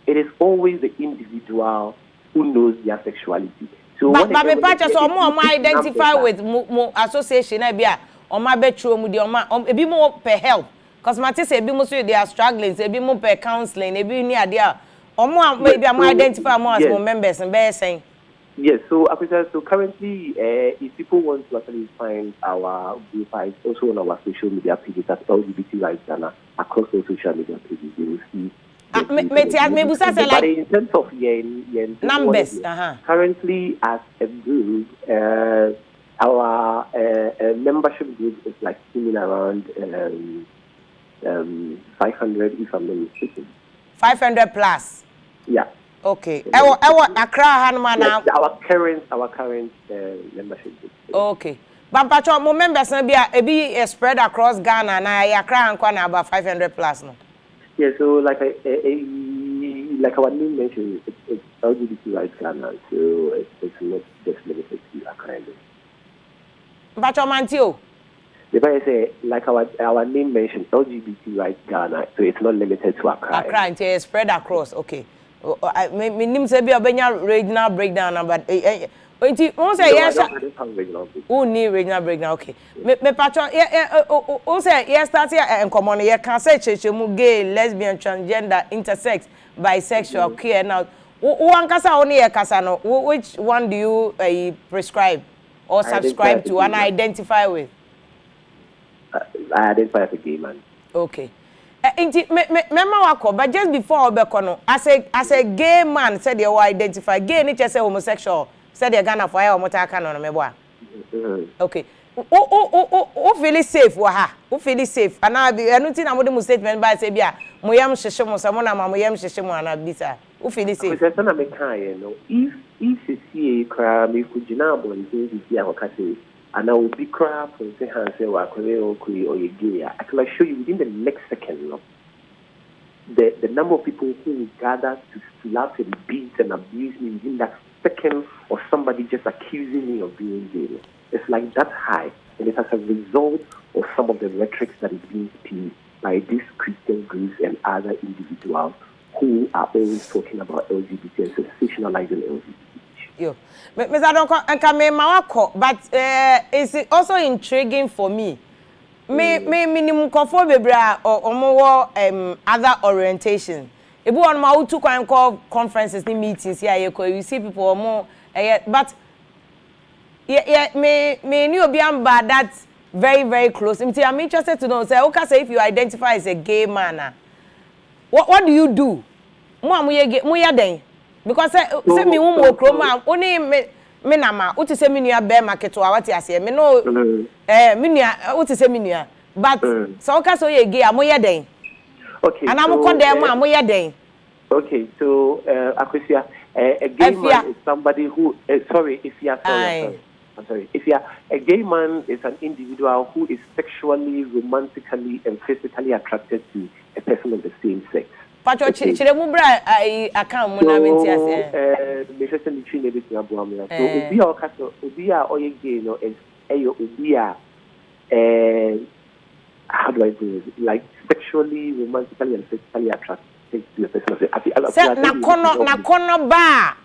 it is always the individual who knows their sexuality. So but me patch so more identify with more association e bia o ma betro mu de o ma e bi mo per help because ma say e bi mo so they are struggling e bi mo per counseling e bi ni ade a o mo maybe am identify more as more members and be saying. Yes, so currently, if people want to actually find our group, it's also on our social media pages at LGBT Rights Ghana, across all social media pages. You will see. But in terms of numbers, currently as a group, our membership group is like sitting around 500, if I'm not mistaken. 500 plus. Yeah. Okay. Accra now. Our current membership group. Okay. But patro mo members na be spread across Ghana na Accra and about 500 plus no. Yeah, so like our name mentioned, it's LGBT Rights Ghana, so it's not just limited to Accra. Patro Mantio. If I say like our name mentioned, LGBT Rights Ghana, so it's not limited to Accra. Accra, it's spread across. Okay. My name say be a regional breakdown, but won't say yes. Who need regional breakdown? Okay. Me patron, who say yes, start here and come on. You can say gay, lesbian, transgender, intersex, bisexual, queer. Now, one kasa only a kasa no. Which one do you prescribe or subscribe to and identify with? I identify as a gay man. Okay. But just before Obekono, as a gay man said you identify gay nature say homosexual said you Ghana for your motaka no meboa. Okay. O feel safe wa ha. O feel safe. Ana bi enu tin na mo statement by say bia moyam hyehye mo samo na moyam hyehye mo ana bisa. O feel safe. Because na me kan no if you see kra me kujina abonte bi akokase and I will be crap and say, or you gay. I can assure you within the next second, the number of people who will gather to laugh and beat and abuse me within that second, or somebody just accusing me of being gay. It's like that high, and it's as a result of some of the rhetoric that is being spewed by these Christian groups and other individuals who are always talking about LGBT and sensationalizing LGBT. Yo, Mr. Donko, and come but it's also intriguing for me. Me minimum comfort bebra or more other orientation. If we want my two call conferences, meetings, you see people more, but me knew beyond bad that's very, very close. I'm interested to know, say, okay, say if you identify as a gay man, what do you do? Because say me wo kroma oni me na ma uti se me nua be market wa wati ase me no me nua uti se me nua but so ka so ye gay amoye den. Okay. And am ko dem amoye den. Okay, so Akosia, a gay man is somebody who sorry if you are sorry. I'm sorry. If you are a gay man, is an individual who is sexually, romantically, and physically attracted to a person of the same sex. Pacho chire mu bra I account mu na menti ase. Me say me twi na bit na bo am na. So obi a okaso, obi a oye gay no is obi a how do I do it? Like sexually, romantically, and physically attracted to a person of the same. Na kono ba.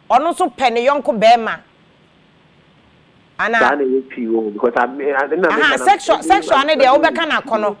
Ono so pene yonko bema. Ana because sexual ane dey obeka na akono.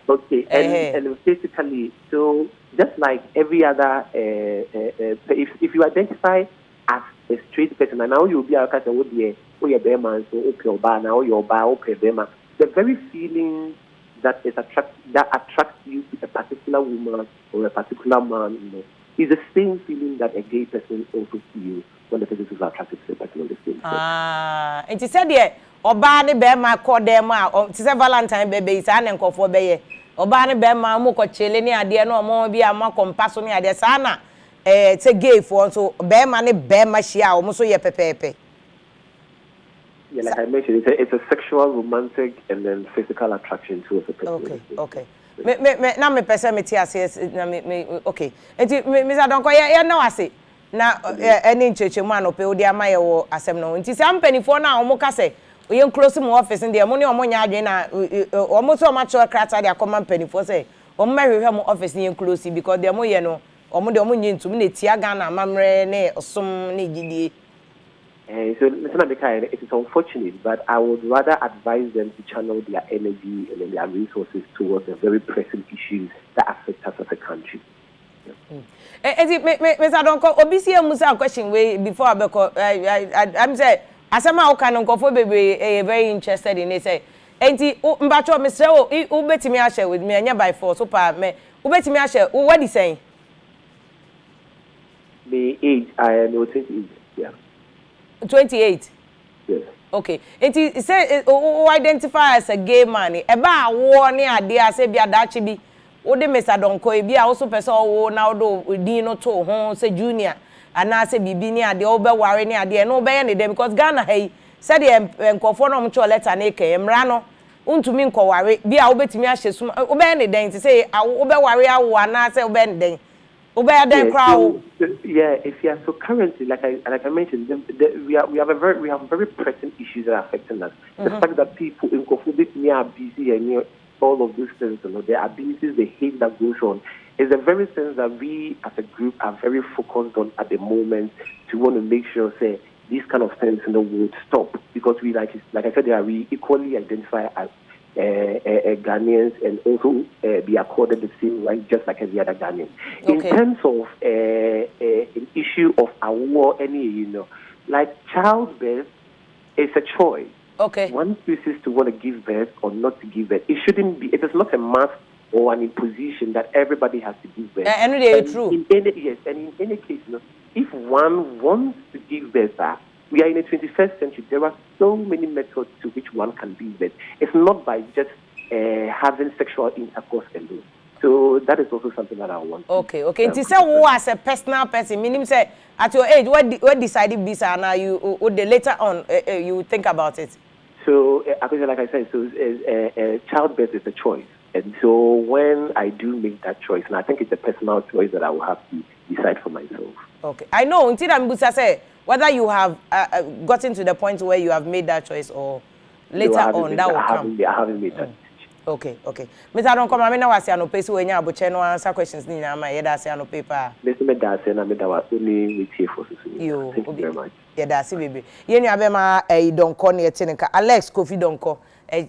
Okay, and physically, so just like every other if you identify as a straight person and now you'll be a person would be a bear man, so okay or now you're okay bear man. The very feeling that attracts you to a particular woman or a particular man, you know, is the same feeling that a gay person also feels when the person is attracted to a person of the same sex. And she said, yeah, Oba ne bema call them out. She said Valentine baby is an uncle for beye. Oba ne bema muko chele ni ade no mo bi ama compasso ni ade sana. It's a gay for so bema ne bema shia o so ye pepepe. Yeah, like I mentioned, it's a sexual, romantic, and then physical attraction to a person. Okay. Na me pese me tia se na me okay. Enti me za donko ye na wase. Na eni ncheche mu anope odi ama ye wo asem no. Enti se ampanifo na omo ka se oye close mu office ndi e mo ne omo nya adwen na omo so ma cho krata de akoma ampanifo se omo mahwehwe mu office ni close because de mo ye no omo de omo nyi ntum na tia Ghana amamre ne osom ne gidie. So, it is unfortunate, but I would rather advise them to channel their energy and their resources towards the very pressing issues that affect us as a country. Mr. Donko, obisi musa question way before I'm say asema oka no nkofo bebe very interested in it say enti mbacho Mr. O betimi a share with me anya by force so pa me ubetimi a share what is saying the age I am 28. Yeah. 28. Yes. Okay. It say who identify as a gay man. Eba wo ni ade ase bia dachi bi. Wo de Mr. Donko e bia also person wo na do din no to ho say junior. Ana say bibi ni ade wo be ware ni ade no be ye ne dem because Ghana hey said the nkofo no mcho letter na eke emra no. Untumi nko ware bia wo betimi a hye sum wo be ye ne den ti say wo be ware awo ana say wo be ne den. Yeah, if you are so currently, like I mentioned, we have very pressing issues that are affecting us. The fact that people in Kofubic are busy and all of these things, you know, the abuses, the hate that goes on, is the very things that we as a group are very focused on at the moment to want to make sure, say, these kind of things in the world stop because we like I said, we equally identify as Ghanaians and also be accorded the same right just like every other Ghanaian. Okay. In terms of an issue of a war, like childbirth is a choice. Okay. One chooses to want to give birth or not to give birth. It shouldn't be. It is not a must or an imposition that everybody has to give birth. And it's true. In any case, if one wants to give birth, we are in the 21st century. There are so many methods to which one can give birth. It's not by just having sexual intercourse alone. So that is also something that I want. Okay. It is who as a personal person, meaning say at your age, what decided this and now you later on you think about it. So like I said, so childbirth is a choice, and so when I do make that choice, and I think it's a personal choice that I will have to decide for myself. Okay. I know. Until I'm going to say whether you have gotten to the point where you have made that choice or later on that will come. I haven't made that. Okay. Mr. Don't come. I mean, I say no place when you have to answer questions. Ni na my head say no paper. Let's make that say na me that was only with here for you. Thank you very much. Yeah, that's it, baby. You know, abema Donko ne teninka Alex Kofi Donko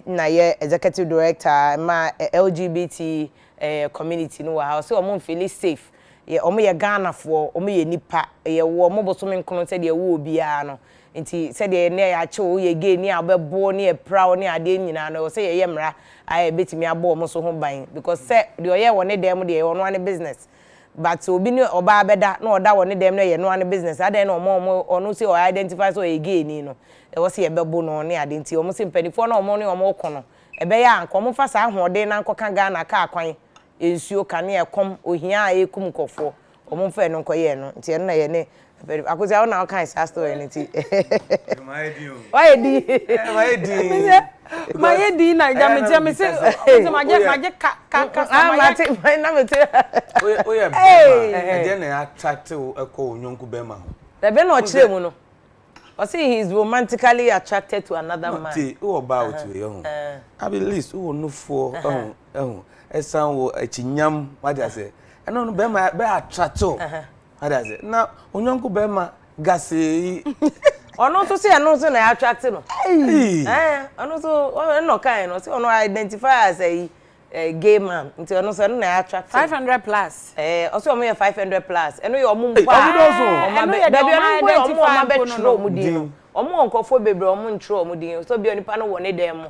na ye executive director ma LGBT community no house. So omo feel safe. Ye omo ye Ghana for omo ye nipa ye wo omo boso me nkono said ye wo bia no. Nti said ye na ya che wo ye gay ni abebo ni e proud ni ade nyina no say ye mra aye betimi abo omo so ho ban because say de oye woni dem de ono ane business but obi ni oba beda na oda woni dem na ye no ane business ade na omo ono say o identify so ye gay ni no e wo say ye bebo no ne ade nti omo say mpanifo na omo ne omo kono e be ya anko omo fa sa ahode na nkoka Ghana ka akwan ensuo ka ne ekom ohia ekum kofo omo fa no nkoye no nti na ye ne Very akosi I now kan sa story anything. My dear. Why di? My dear. My dear na ga me say maje ka na me te. Oh yeah. Hey. Then I attract e ko nyonku be ma. The be no chire mu no. I see he is romantically attracted to another man. See, who about you? I be least who no for esan wo echinyam what I say. I no be ma be attract o. What I say. Now onyonku be ma gase. Ono to say no so na attract no. Ono so no kind no say ono identify as a gay man. Nti ono so na attract. 500 plus. Also omo 500 plus. Eno yo omo mpa. Eno ye da bi omo omo be tro omo din. Omo nkofo bebre omo ntro omo din. So bi onipa no wo ne dem.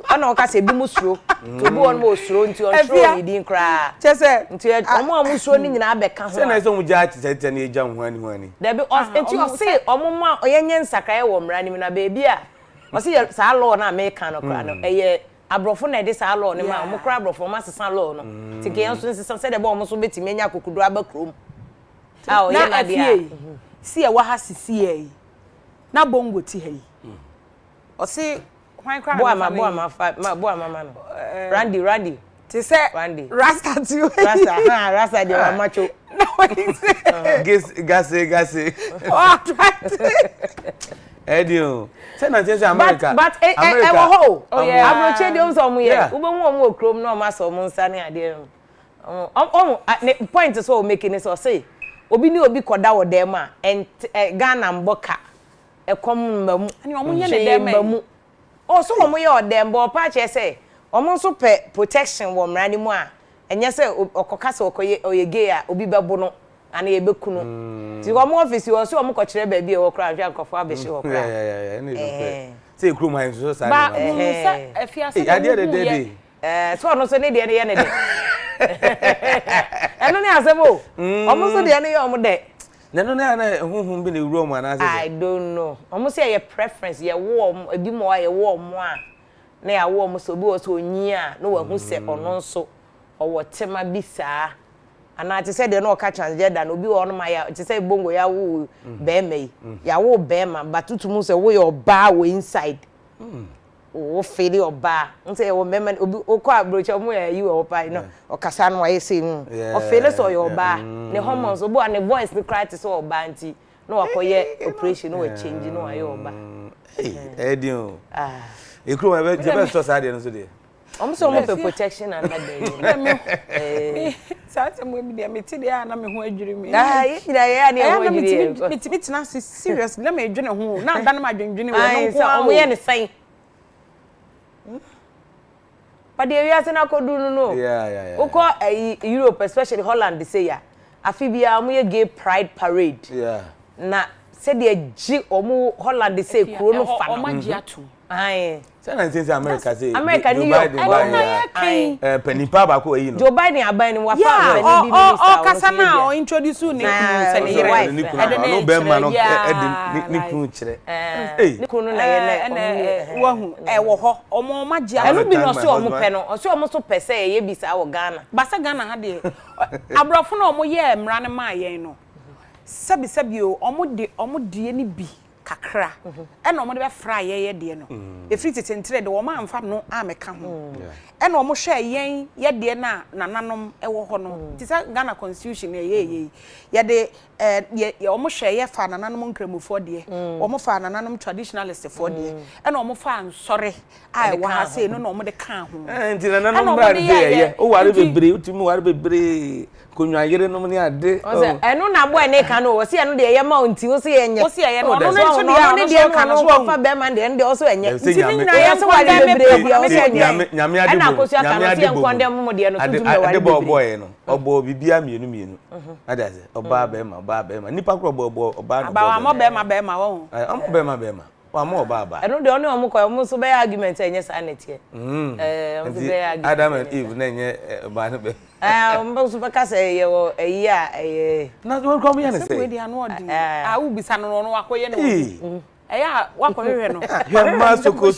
Ana o ka se bi mu suro. To bi won mo suro nti on tro ni din kra. Chese Nti omo amu suro ni nyina abeka ho. Se na so mu ja tete na eja hwani. Da bi nti o se omo ma oyenye nsakaye wo mra ni na beebi a. O se sa law na America no kra no. Eye abrofo na de sa law ni ma mo kra abrofo ma sesa law no. Ti ke yan so sesa se de bo mo so betimi anya kokudu abakrom. Ah o ye na dia. Si e wa ha sisi e. Na bongo ti he. O se hwan kra boa mama no. Randy. Ti se Randy. Rasta tu. Rasta de wa macho. No he say. Gase. Oh, right. Edio. Say na say America. But ho. Oh yeah. Abroche de onso mu ye. Ube mu omo okrom na o ma so mu nsa ne ade. Point so o make ni so say. Obi ni obi koda wo dem a Ghana mboka. Ekom mamu. Ani omo ye ne dem mamu. Oh so omo ye odem bo pa che say. Omo so pe protection wo mra ni mu a. Enye say okoka se oye gay a obi bebo no. Ana ye bekunu. Ti omo office wo so omo ko kire ba bi e wo kra hwa nkofo abeshi wo kra. Yeah. Say kru my so say. Ba say afia say. So no so ne de ne ye ne de. Eno ni asebo. Omo so de ne ye omo de. No na huhum bi ne room ana say. I don't know. Omo say your preference ye wo ebi mo ye wo mo a. Na ya wo mo so bi wo so onyi a no wa hu se ono nso owo tema bi saa. Ana ti say de no ka transgender no bi wo no ma ya ti say bongo ya wo be mai. Ya wo be ma batutumu say wo your bar we inside. O feel your bar. Nse wo mema obi okọ abrocha mo ya yi wo pa no. O kasa no aye say no. O feel so your bar. Ne hormones obo and the voice the cry to so bar nti no akoye operation no change no aye oba. Edio. Ekru ma be je so sade no so de. I'm so much for protection and that. Sati mo bi de me ti de na me ho adwiri me. You na ne ho adwiri. Me ti na serious na me adwene ho na dan ma adwendwene wo no ko omo ye ne san. But the area na ko do no. Yeah. Oko Europe especially Holland say ya. Afi bia omo ye gay pride parade. Yeah. Na say de gi omo Holland say kuro no fa. Omo gi atu. Aye. Say na say America say. America New York. Penipa ba ko yi no. Joe Biden aban ni wa fa oh kasa na o introduce ni kunu say ni wife. No be man no ni kunu kire. Ni kunu na ye na wahu wo ho omo ma gi anu bi no so omo pe no o so omo so pe say ye bisa wo Ghana. Basa Ghana ha de abrofo na omo ye mra ne ma ye no. Sabi o omo de ni bi kakra e na omo de be fra ye de no e free tetentre de wo ma amfa no ameka ho e na omo hwe yen ye de na nananom e wo ho no ti sa Ghana constitution ye de ye omo hwe ye fa nananom nkramufo de omo fa nananom traditionalist fo de e na omo fa nsore ai wa ha sei no na omo de ka ho nti nananom ba de ye o ware bebre utimi ware bebre konwa yere no ni ade o se enu na bo ene ka no o se enu de ye ma nti o se ye nye o se ye no no so de ka no so fa be man de o so enye nti ni na ye so ware bebre bia o se enye nyame ade bo na ko so aka no se enkonde mo de no tuntum be ware ade bo boy no obo bibia mienu ade ase oba be ma nipa kro bo oba no ba mo be ma wo am be ma wa mo oba ba enu de oni omo ko omo so be argument enye sa netie omo so be argument Adam and Eve na enye ba no be omo so be ka say ye wo eyi a na won kom ye ne say we dey anu odi u bisa no no akoye ne eya wakohwe no he ma soko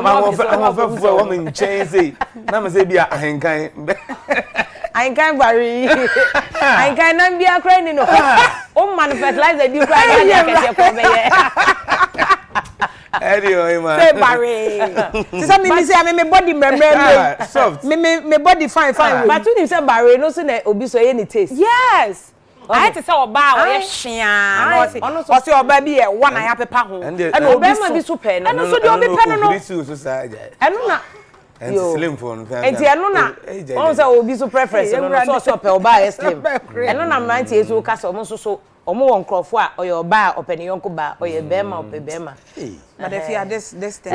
ma ho fe wo me nchen say na me say bia ahenkan I can't bury. I can't be a cranny no. Oh man fertilizer do cry Anyway, man. Say Barry. Say me say me body membrane. Soft. Me body fine. But you say Barry no so na obi so any taste. Yes. I had to say oba o ye hwea. O say oba bi e one aya pepa ho. And obi ma bi so pe no. And so the obi pe no. Eno na and slim phone. Enti eno na. On say obi so preference no so pe oba e slim. Eno na man tie so ka so mo so omo won krofo a oye oba a openi yonko ba oye bema ope bema. But if you are this thing.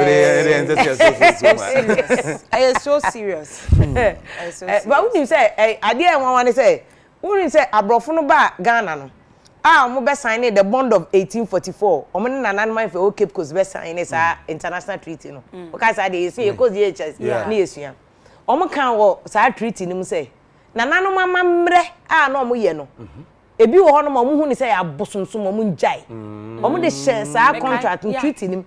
I am so serious. But when you say ade e wan wan say when you say abrofo no ba Ghana no omo be sign the bond of 1844 omo ne nanan man fe Cape Coast be sign sa international treaty no because say dey say cause DHS na esua omo kan wo sa treaty nim say nanan mama mre na omo ye no ebi wo ho no mo hu ni say abosomsom mo njai omo de share sa contract treaty nim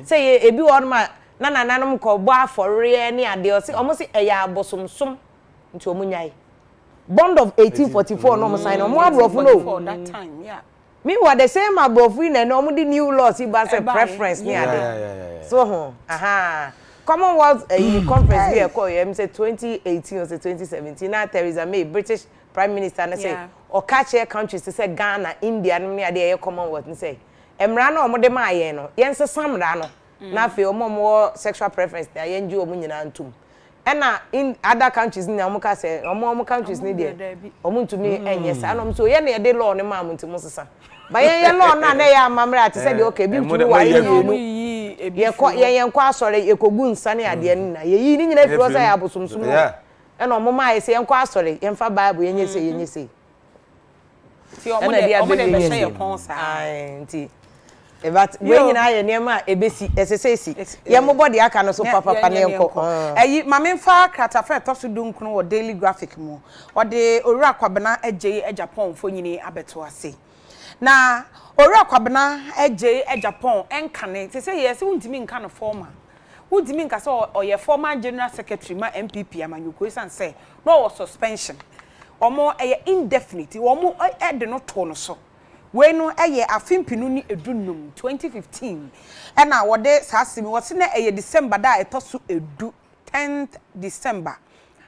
say ebi wo no ma na nanan ko bo afore ne ade o say omo say eya abosomsom nti omo nyai bond of 1844 no mo sign omo abrofo no that time me what the same abrofo na no mo the new laws e ba say preference me ade so Commonwealth conference here call you say 2018 or say 2017 na Theresa May British Prime Minister na say or catch countries to say Ghana, India no me ade Commonwealth ni say emra na omo de ma ye no yen se samra no na fe omo mo sexual preference na yen ji omo nyina ntum ena in other countries ni omo ka say omo countries ni de omo ntumi enye sa no so ye na de law ni ma ntum sesa ba ye law na na ya amamra ati say de okay bi ntumi wa ye yen kwa asore ekogu nsane ade ni na ye yi ni nyina firo say abosomsom ena omo ma ye say yen kwa asore yen fa bible yen yese ti omo de be share pon sa nti but we nyina ye niam a ebesi esesesi ye mo body aka no so papa ne enko eyi mame mfa kratafa etoso dunkunu wo daily graphic mu wo de owura kwabena agye Japan fo nyini abeto ase na owura kwabena agye Japan enkane se say yes wuntimi nka no former wuntimi nka so oye former general secretary ma MPP amanyuko isan say no was suspension omo eye indefinite omo ede no to no so we no eye afimpinu ni edunum 2015 ena wode saasimi wote na eye December da etoso edu 10th December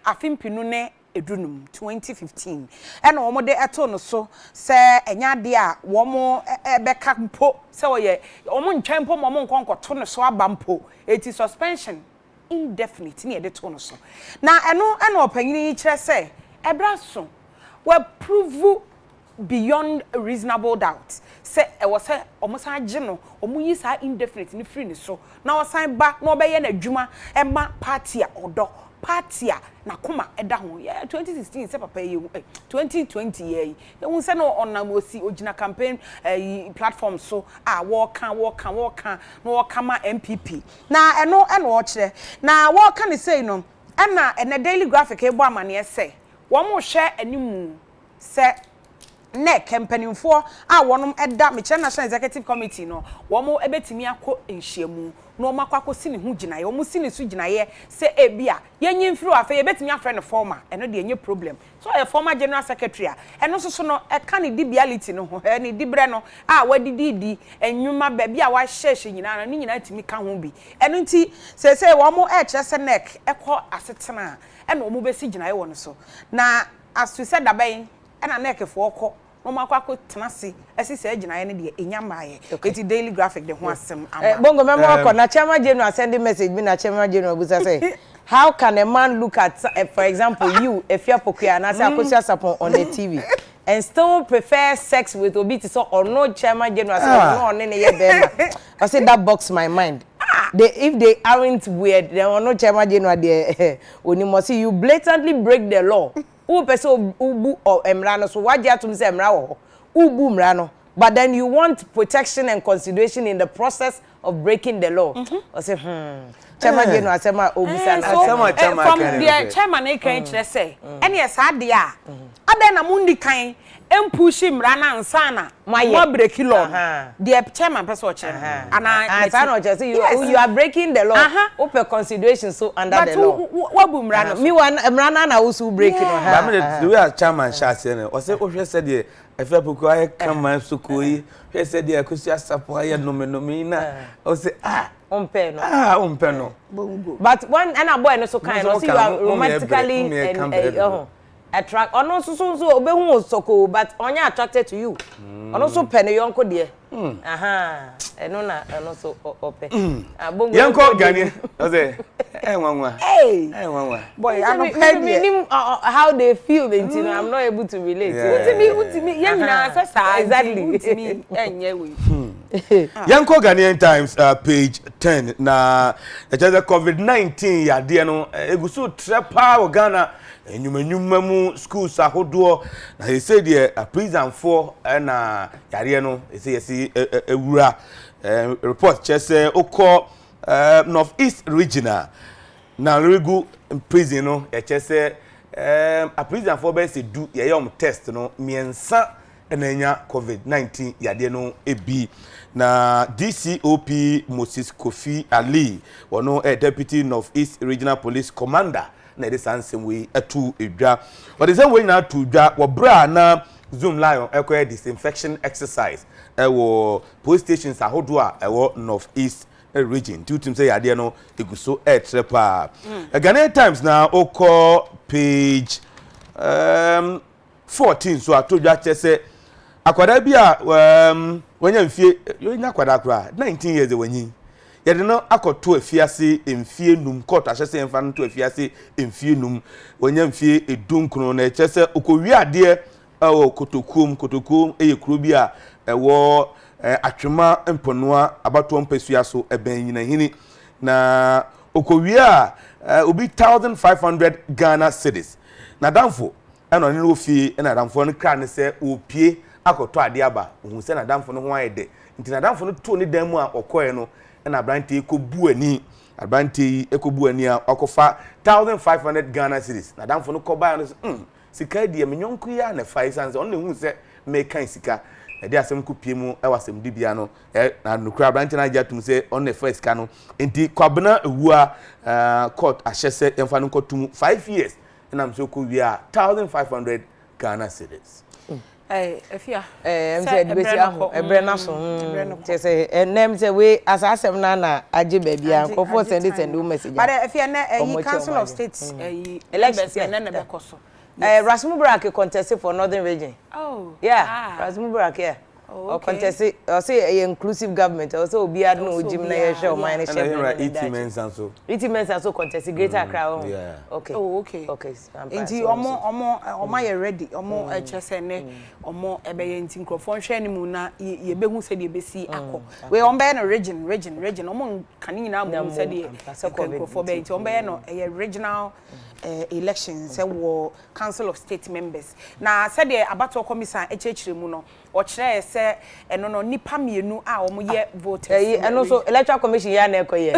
afimpinu ne edunum 2015 ena omo de eto no so se enya de a womo ebeka mpo se oye omo ntwempo omo nkonkoto no so abampo eti suspension indefinite ni ede to no so na ena opanyini kire se ebraso we prove beyond a reasonable doubt say e was say almost age no omu yi sa indefinite ni free ni so na osan ba na obeye na adwuma e ma party a odo party a na koma eda ho 2016 say papa ye 2020 ye ehun say no onam osi ogina campaign platform so wo kan na wo kama MPP na eno o kire na wo kan ni say no na daily graphic e bo amane say wo mo hwe animu say ne kampanimfo a wonom eda me national executive committee no womo ebetimi akọ enhyiamu no makwa si ne hu ginaye womo si ne su ginaye se ebia yenyi mfiri afa ebetimi afre ne former eno de enye problem so a former general secretary eno so no e ka ne dibiality no ho ne dibre no a wadididi enwuma ba bia wa hyehye nyina no ne nyina timi ka ho bi eno nti se womo e kyese neck ekọ asetena eno womo besi ginaye won so na as to said dabai ena neck fo okọ no makwa tenase asise agina ye ne de enyamaye eti daily graphic de ho asem ama bongo memo akọ na chairman general send message me na chairman general busa say how can a man look at for example you if you are pokuya na say akosia sapon on the TV and still prefer sex with obiti so or no chairman general say no on ne ye dem I say that box my mind if they aren't weird they are no chairman general there onimo see you blatantly break the law who person ubu or emra no so waje atum say emra wo ubu mra no but then you want protection and consideration in the process of breaking the law. I say, chairman, you know, I say my obisa from the chairman, I can't say, and yes, I dear. And then a mundi kind. Push him rana and sana my break law the chairman person and I know just you are breaking the law open consideration so under the law what boom rana me one rana na also breaking the way chairman shall say o say o said there if people I come so koi he said there kusia support no me na o say no but one and a boy no so kind o see you are romantically attract ono so obehu soko but onya attracted to you ono so pene yonko de eno na ono so ope yanko gani o say nwanwa boy I don't how they feel you know I'm not able to relate to me na first exactly to me enye we yanko Ghanaian Times page 10 na the COVID-19 ya de no egusu trepa o Ghana enyuma mu schools ahodo na he say the prison for na yare no he say yesi ewura report chese okọ North East regional na regu prison no e chese a prison for be se du ye yom test no miensa enanya COVID-19 yade no ebi na DCOP Moses Kofi Ali wono deputy North East regional police commander na de sansem we atu edwa but the same way na atu dwa wo bra na Zoom lion ekwe disinfection exercise wo police stations ahodo a wo North East region tutum say yade no eguso trepa Ghanaian Times na oko page 14 so atodwa chese akwada bia wanya mfie yonya akwada kra 19 years wanyi yede no akoto afiase emfie num court ahyese emfa no to afiase emfie num wanya mfie edunkro na echese okowi ade kotokum eyekuro bi a ewo atwema mponoa abato mpasua so eben nyina hini na okowi a obi 1500 Ghana cedis na damfo eno ne ofie na damfo no kra ne se opie akoto ade aba ohun se na damfo no ho ayede nti na damfo no to ne dan mu a okoye no na branti ekobu ani abanti ekobu ani a okofa 1500 Ghana cedis na damfo no koba no sika die menyonku ya na faisanse on ne hu se me kan sika e de asem kopie mu e wasem dibia no na nukura branti na jatum se on ne first ka no nti kwabena ewua court ahyese emfa no kotum 5 years na mso ko wi a 1500 Ghana cedis efia say debesi aho ebre na so say enem say we asasem na age babia nkofo send message but efia na council of states elections na be koso Rasmu Burak contested for Northern Region. Oh. Yeah, Rasmu Burak, yeah. Oh, okay. Contested, or say an inclusive government, also be ad no Jim na show mine share. Itimens and so. Itimens also contested Greater Accra. Yeah. Okay. Oh, okay. Okay. Inti omo ye ready. Omo HSN ne omo ebe ye nti nkrofo hwe ni mu na ye behu se de besi akọ. We ombe na region omo kan nyina mu se de nkrofo be nti ombe no ye regional elections wo council of state members na said the abato commission echechire mu no o kire se eno no nipa mienu a omo ye voters eno so electoral commission ya na ekoye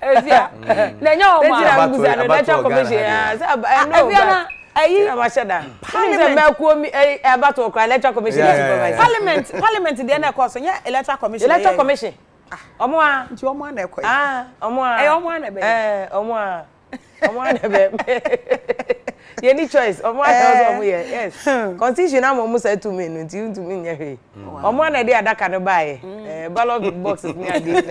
ezia na nyo ma electoral commission ya eno ayi na mashada parliament makuo mi abato okra electoral commission parliament de na ekoso nya electoral commission omo a nti omo a na ekoye omo a omo a na be omo a na be any choice omo a na omo yes constitution am omo say to me no nti to me nya hwe omo na dey adaka no bae ballot boxes ni ade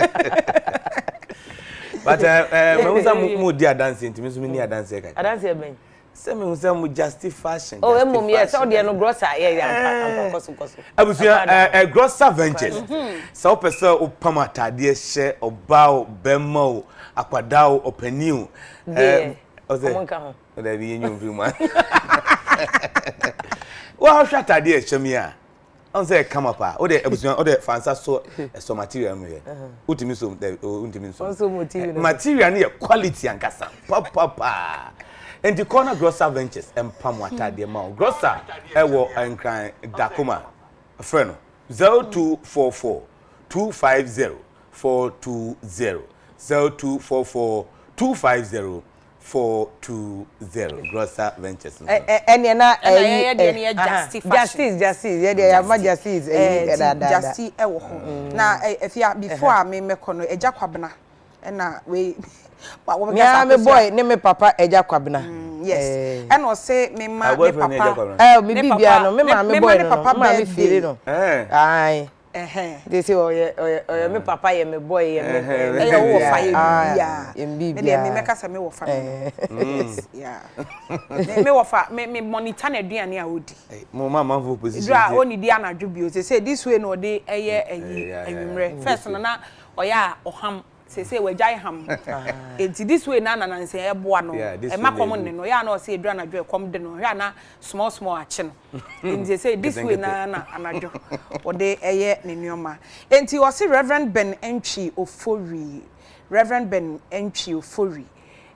but me usa mu dia dance nti me so me ni dance e ka dance e ben se me usa mu justify oh emom yes all the no grocer yeah koso abusia grocer ventures so person o pamatade hye oba o bemma o akwada o opaniu omonka ho da bi nyum fi mu wa hwa tade hye me a on say come up o de ebusuan o de fansa so material no ye ultimi so material no quality ankasa papa and the corner grocer ventures empam atade ma grocer ewo enkran dakoma friend 0244 250 420 0244 250 420 grocer ventures ene na justice ye dey ya justice justice ewo ho na efia before me mekono eja kwabena na we yeah, me boy ne me papa eja kwabena yes and o say me ma me papa me bibia no me ma me boy no ma me feel no ai they say oh me papa ye me boy ye me wo fa ye bibia me dey me make say me wo fa yeah me wo fa me monitor na aduane a odi mo mama for position dra oni di anadwo bio say this way no dey eye anwumre first na oya oham say wajai ham enti this way na nanse eboa no e makom ne no ya na o say edura na dwo ekom de no ya na small ache no enti say this way na anadwo o de eye ne nioma enti o say Reverend Ben Entwi Ofori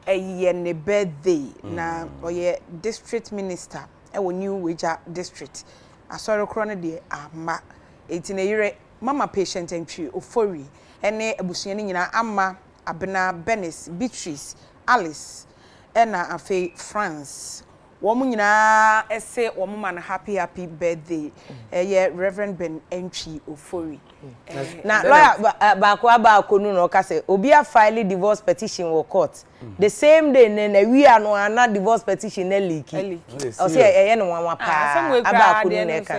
eye ne birthday na oye district minister e wo New Weja district asoro kro ne de ama enti na yire mama patient Entwi Ofori ene abusuani nyina ama abena Benis Beatrice Alice ena afi France wo mu nyina ese wo mu man happy birthday Reverend Ben Entwi Ofori na lawyer ba konu no ka say obi a file divorce petition wo court the same day na we are no na divorce petition na leaky o say no wan pa aba konu na ka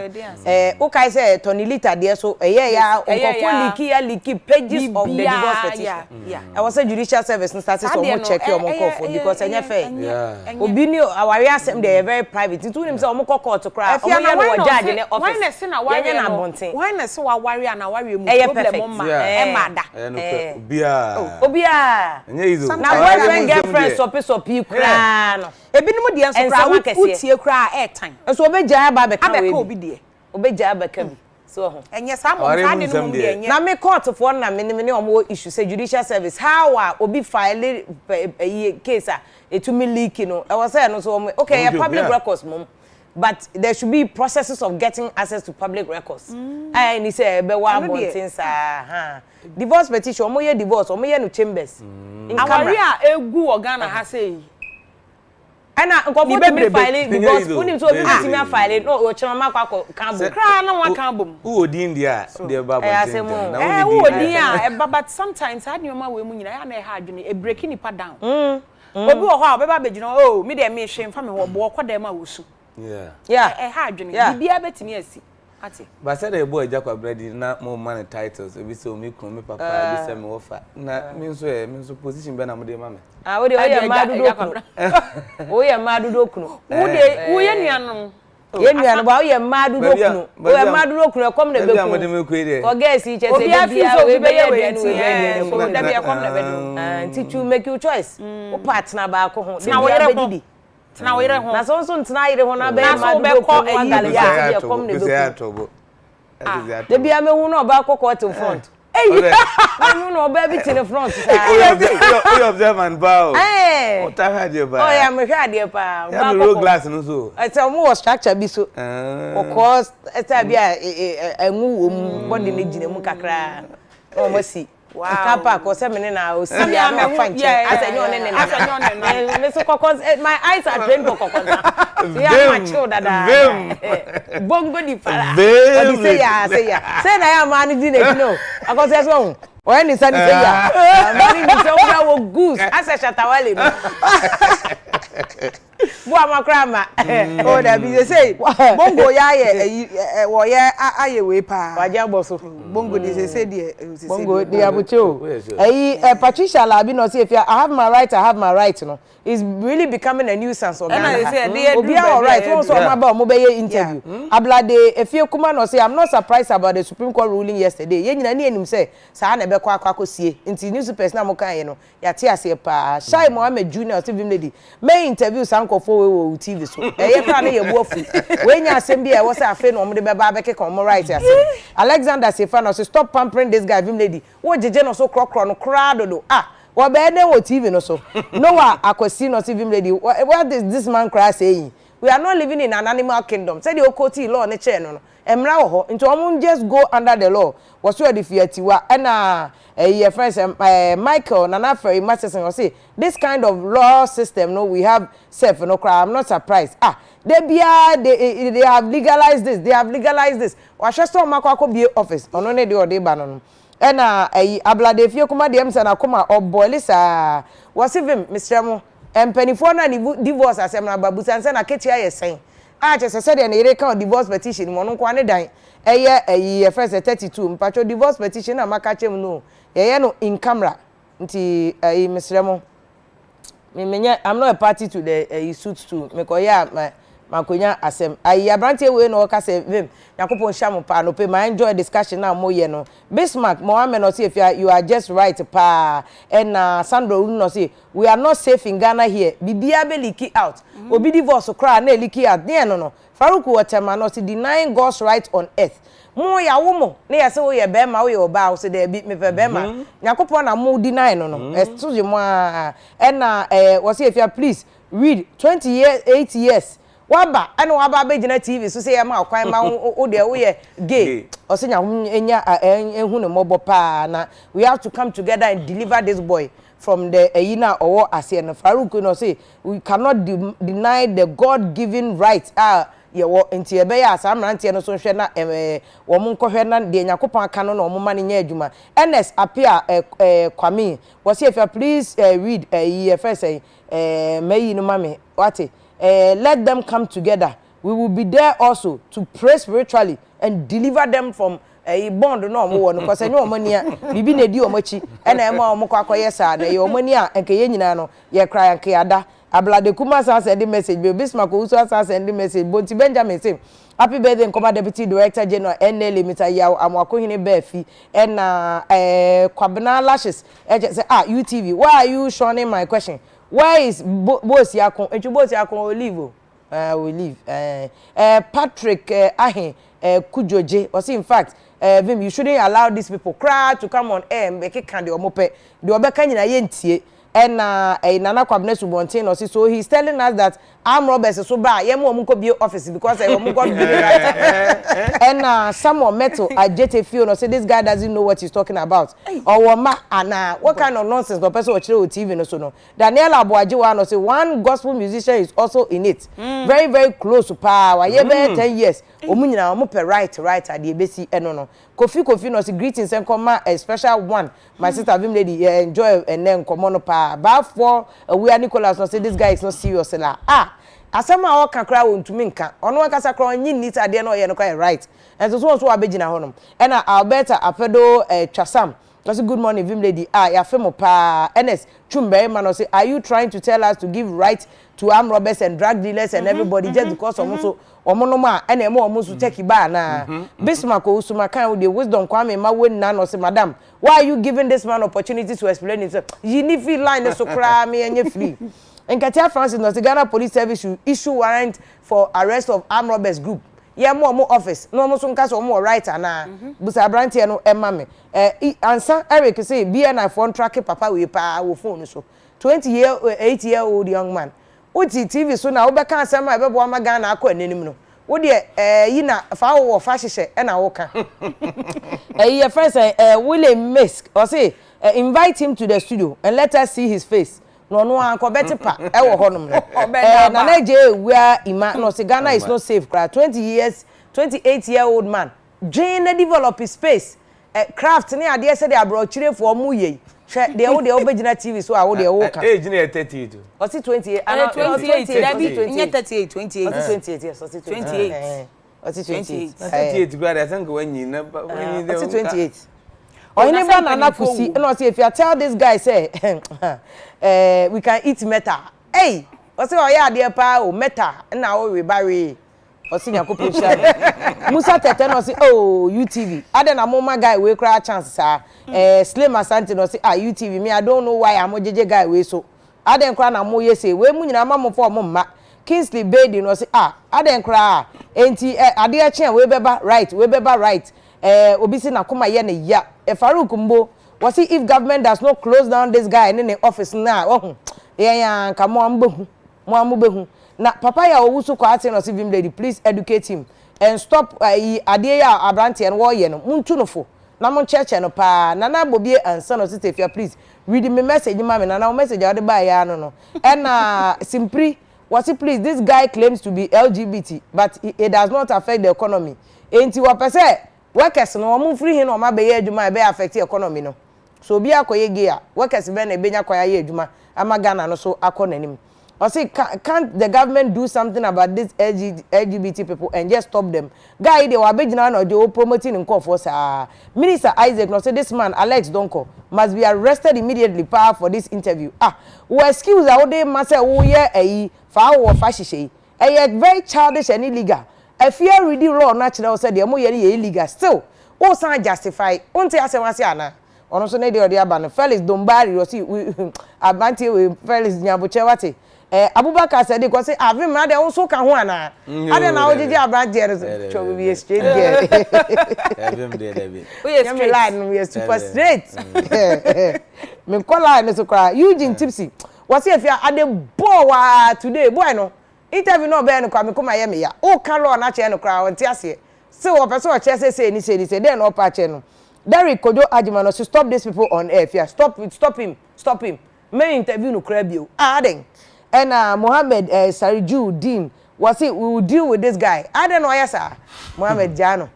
o kai say Tony Lita de so ya onkofo leaky pages of the divorce petition I was a judicial service started so mo check your onkofo because enya fair obi ni awari asem dey very private itu nim say omko court cry o ye no judge in office why na say na wari na bonten why na say wa wari na wari mu problem ma mada obia na boyfriend girlfriend sopi kra no ebinim de enso kra utie kra airtime enso obeja ba be ka we obi de obeja ba ka bi so ho enye sa mo ka de no de enye na me court for na me omo issue say judicial service how obi file case etumi leak no e was say no so okay public records mom but there should be processes of getting access to public records. And he said, "Be wa bontin sa divorce petition, omo ye divorce, omo ye no chambers." In camera, egu Ghana ha say. Ana nkofo be file divorce, unim so be timi file, no o chama kwa kambo. Kra na wa kambo. Who odi India, dey ba bontin. Who odi a, but sometimes had nyoma we mu nyina ya na e ha adwene, e break nipa down. Obi wo ho a be ba begino, oh, me dey me hwe mfa me ho bo kwada ma wosu. Yeah. Ha adwene bibia betimi asi ati ba say the boy jakwa bredi na mo man titles ebi say o mi kunu mi papa ebi say me wofa na mi nso position be na mo dey ma me wo de o ye madudo kunu o ye madudo kunu wo ye nuanom ye nuanom ba o ye madudo kunu o ye madudo kunu kom na be kunu mo de me ku ide o guess he say bibia we be ye we so da bia kom na be do anti to make your choice o partner ba ko ho na wo yere ho tena wire ho na so tena yire ho na be ma do ko ngale ya kom ne be de bia me hu na oba kokko to front me no oba bi to front you observe and bow o ta ha de ba oh ya me hwa de pa ba road glass no so I tell mo structure bi so of course eta bia enwu wo mu body ne gine mu kakra o mo si wow kapa ko se me na o si ya na fanche asenyo ne me so kokos my eyes are drained for kokos ya ma chill dada bongo di para o di say ya na ya ma ni di na no akose so o ni say ya mari ni so wo goose ase shatawale no bo amakrama o da bi say bongo ya ye wo ye aye we pa waje boso bongo dey say bongo dey abucho Patricia Labi no say if I have my right no is really becoming a nuisance or obi all right won so ma ba mo be interview ablade efie kuma no say I'm not surprised about the Supreme Court ruling yesterday ye nyina ne anim say sa na be kwa akosie nti newspapers na mo kan ye no ya te ase pa Shai Mohammed Junior TV lady may interview sanko akofo we wo TV so ye kra na ye buafu we nya asem bi e wo say afi no mo de beba beke kon mo right asem Alexander Sefa no say stop pampering this guy vim lady wo jeje no so krokro no kra do wo be dey wo TV no so Noah akwasi no say vim lady what is this man cry saying we are not living in an animal kingdom say the okoti law ne che no emra wo ho nti omo just go under the law was so the fiatiwa na your friends Michael Nana Ferry Masterson will say this kind of law system no we have self no cry I'm not surprised they have legalized this wa shesto makwa be office ono ne de ode ba no na ablade fie kuma de emse na kuma obolisa was even Mr. Mo empanifo na divorce asem na babusan se na ketia yesen chese said na ire kan divorce petition mo no kwa ne dan eye first 32 mpacho divorce petition na maka chem no ye no in camera nti Mr. Mo me I'm not a party to the suit too me ko ya makonya asem abrantie we no ka se vim yakopon sham pa no pe my enjoy discussion na mo ye no Bismarck Mohammed no say if you are just right pa and Sandro no say we are not safe in Ghana here bibia be leak out obi divorce kra na leak out there no Faruku Watema no say denying God's right on earth mo ya wo mo na ya se wo ye be ma wo ye oba wo se de bi me fe be ma yakopon na mo deny no so je mo and was say if you please read 8 years waba ana waba abegina TV so say ma kwan ma wo de wo ye gay o se nya enya ehunu ne mobo pa na we have to come together and deliver this boy from the yina owo ase no Faruku no say we cannot deny the God given right ye wo enti ebe ya asamrante no so hwe na wo mo nkɔhwe na de nyakopon aka no na wo ma ne nya adwuma NS appear Kwame was say if you please read first mayi no mame what let them come together. We will be there also to pray spiritually and deliver them from a bond no mo no because any omania bibi na di omachi e na ema omko akoye sa na ye omania enke ye nyina no ye cry enke ada ablade kuma sa send message be Bismarck uso sa send message Bonti Benjamin say happy birthday Nkoma Deputy Director General NL Limita yaw amwakohine befi na Kwabena Lashes say UTV why are you showing my question. Where is boss yakon? Enchu boss yakon olive. We leave. Patrick Kujoje was in fact Vim you shouldn't allow these people cry to come on air and make candy or mope. The obeka nyina yentie and Nana Kwabena Subontin or so he's telling us that arm robbers so bad yemo omunko be office because omunko got right. And someone metal Adekye feel no say this guy doesn't know what he's talking about. Or ma and what kind of nonsense the person watching on TV no so no. Daniel Abuajiwa no say one gospel musician is also in it. Very very close to power. Ye be 10 years. Omunyina omo pe right at the ebesi no. Kofi no say greetings and come a special one. My sister Vim lady enjoy and then come on pa. But for we are Nicholas no say this guy is not serious la. Asema o kakra wontumi nka ono akasa kra onyi nita ade na oye no kwa right enso so abegina honom ena Alberta Apedo Twasam say good morning Vim lady ya femo pa NS Chumbe man say are you trying to tell us to give right to armed robbers and drug dealers and everybody just because omo no ma ena emo omo so take ba na Bismarck Usuma kan with the wisdom kwame ma wonna no say madam why are you giving this man opportunity to explain himself you need feel line so kra me enye free. In Katia Francis, the Ghana Police Service should issue warrant for arrest of armed robbers group. Yeah, more office. No more some case or more right na. Busa Branti no emame. Answer Eric say BNI phone track papa we pa wo phone so. 8-year-old young man. Oti TV so na obeka asem a bebo ama Ghana akọ anenim no. Wo de yi na fa wo fa hyehyɛ e na wo ka. Your friend say William Misk or say invite him to the studio and let us see his face. No anko beti pa e wo honom no na naje where ima no say Ghana is not safe cry 28-year-old man Jane develop his space craft ni ade say dey abrochire for mu ye hwe dey wo dey obegina TV so a wo dey wo ka age na 32 o si 28 and 28 38 28 yes o si 28 o si 28 38 brother I think when you na o si 28 or never Nana Kusi and I say if you tell this guy say we can eat meta hey o say o ya de pa o meta na o we bury o say yakopon sha Musa Tete no say oh UTV ade na mama guy we cry chance sir Slim Asante no say UTV me I don't know why am jeje guy we so ade nkra na mo ye say we mu nyina ma mo for mo ma Kingsley Baden no say aden kra enti ade a chen we beba right obi si na koma ye ne ya Farouk Mbo was if government does not close down this guy in the office now yeah come on behu na papa ya owusu kwa ate no say vim lady please educate him and stop ade ya abrante no wo ye no muntu no fo na mo cheche no pa na na bobie ansa no say if please read me message ma me na message ade ba ya no and simply was please this guy claims to be LGBT but it does not affect the economy enti wa pese workers no mo free hin no ma be ye adwuma be affect the economy no so bi akoye gea workers be na benya kwaya ye adwuma ama Ghana no so akonanim I say can't the government do something about this LGBT people and just stop them guy they were bejina no dey promoting in for sir Minister Isaac no say this man Alex Donko must be arrested immediately for this interview we excuse how they must say oh yeah fa wo fa hihye very childish and illegal if you read the law natural say dey mo ye illegal still o san justify unti asewase ana ono so na dey odi aba no Felix Dombari o si abanti we Felix Nyaboche wate Abubakar said because say avim na dey so ka ho ana ade na ojeje abrante so we be straight there avim dey be we straight line we super straight me call line so cry Eugene Tipsy was if you ade ball wa today boy no interview no be no kwa me kuma ye me ya o kan law na che no cry won ti ase say o person o che say ni say then o pa che no Derrick Kojo Ajimano to stop these people on air yeah stop him me interview no cry bio then and Mohammed Sariju Dean was it we will deal with this guy I don't know yes sir Mohammed Jano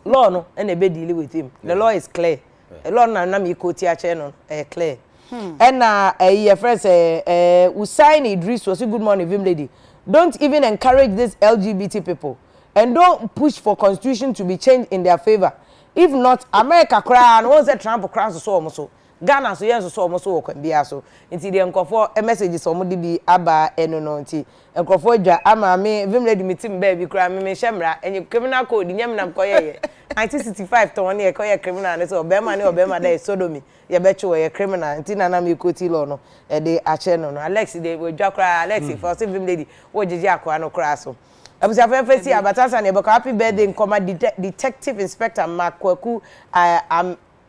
law no and be deal with him the law is clear the law na me quote ya channel clear and your friends Usain Idris was good morning vim lady don't even encourage these LGBT people and don't push for constitution to be changed in their favor if not America cry and once Trump cries so almost Ghana so yes so almost so can be so nti the nkofo messages so mo de bi aba eno no nti nkofo dwa ama me vim lady meeting baby kra me hemra enye criminal code nyam nam koye 1965 to one ye koye criminal ne so obema dey sodomy ye be che ye criminal nti na na me koti law no e de ache no Alex de we dwa kra Alex for say vim lady wo jeje akwa no kra so abusa fefesi abatasa ne be happy birthday nkoma detective inspector Makwaku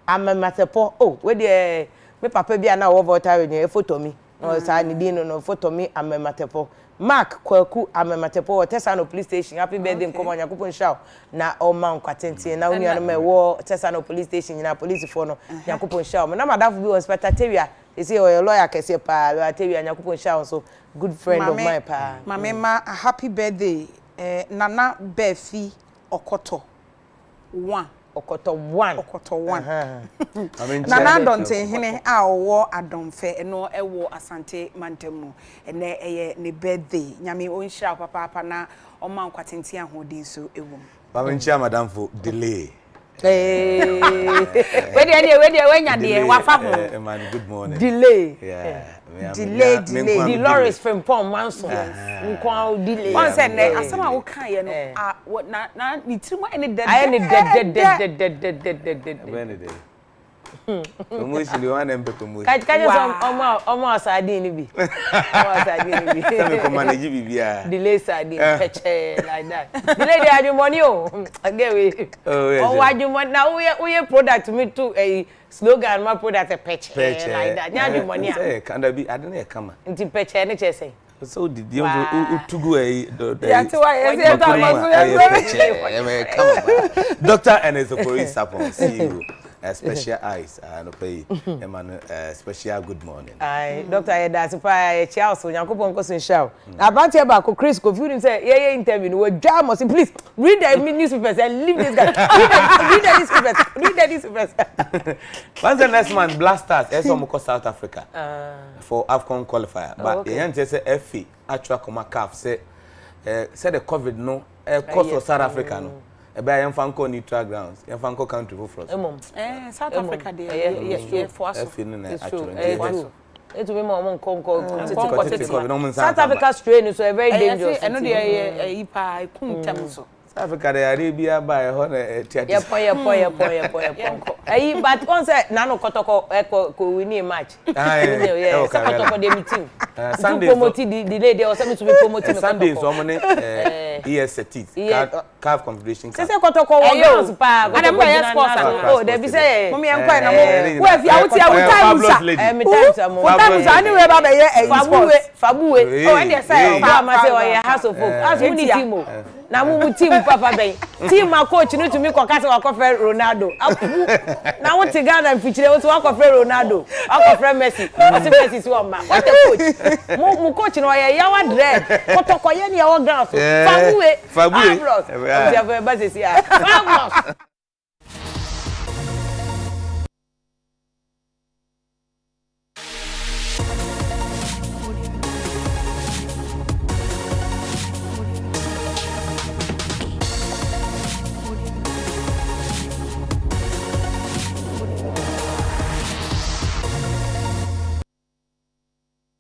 Amematepo we dey me papa bia na wo voter we photo me no say ni din no photo me Amematepo Mark Kwaku Amematepo Tesano police station happy birthday nkoma nyakopon shaw na o man kwatente na unu anu me wo Tesano police station na police for no nyakopon shaw na madafu bi inspector Tewia they say your lawyer kese pa Tewia nyakopon shaw so good friend of mine pa mama happy birthday Nana Befi Okoto 1 Okoto 1 Nana donte hene a owo adomfe eno ewo Asante Mantemu ene eye ne birthday nyame onhira papa na o man kwatenti ahodin so ewo mama nchia madam for delay we dey wenya de wafa ho man good morning delay delay Dolores from Pom Manson nko delay one say ne asama wo kan ye no na ni tirimo ene dead promotion you want them to promote kaje omo asadi ni bi me ko manage bibia delay sadi peche like that delay dey adumoni o again we o adumoni na we product me to a slogan my product peche like that nya adumoni a say can that be I don't know come nti peche ne che say so did you tugu ya ti wa yes Dr. Enesopori Sapon CEO special eyes and pay special good morning Dr. Eda Sipa Charles Yakopon ko sunshao about ba ko Chris ko feel say ye interview no dwa must please read the newspapers and leave this guy read the newspapers once the next man blasters some ko South Africa for AFCON qualifier but the yan say FA actual come CAF say the COVID no cause for South Africa no ebe yan fanko neutral grounds yan fanko country for frost South Africa dey for us it will be more conco South Africa strain so very dangerous and no dey ipa kuntam so South Africa dey Arabia by ho na tiati but on say na no kotoko ko win match Kotoko dey meeting Sunday promote the lady or something to be promoting Sunday so mo ne ESCT calf confederation say kotoko wo grounds pa and my sports oh they be say mommy enko na mo wo fi awuti time sa me time sa mo time sa anywhere ba be ye fabuwe oh and they say ba ma say o ye house of folk as we need team na mu team papa ben team ma coach no to me ko kase wa kofe Ronaldo apu na wo ti Ghana mfichire wo to wa kofe Ronaldo wa kofe Messi what Messi so ma what the coach mu coach no ye yawa dread kotoko ye ni yawa ground so fabuwe fabulous fabulous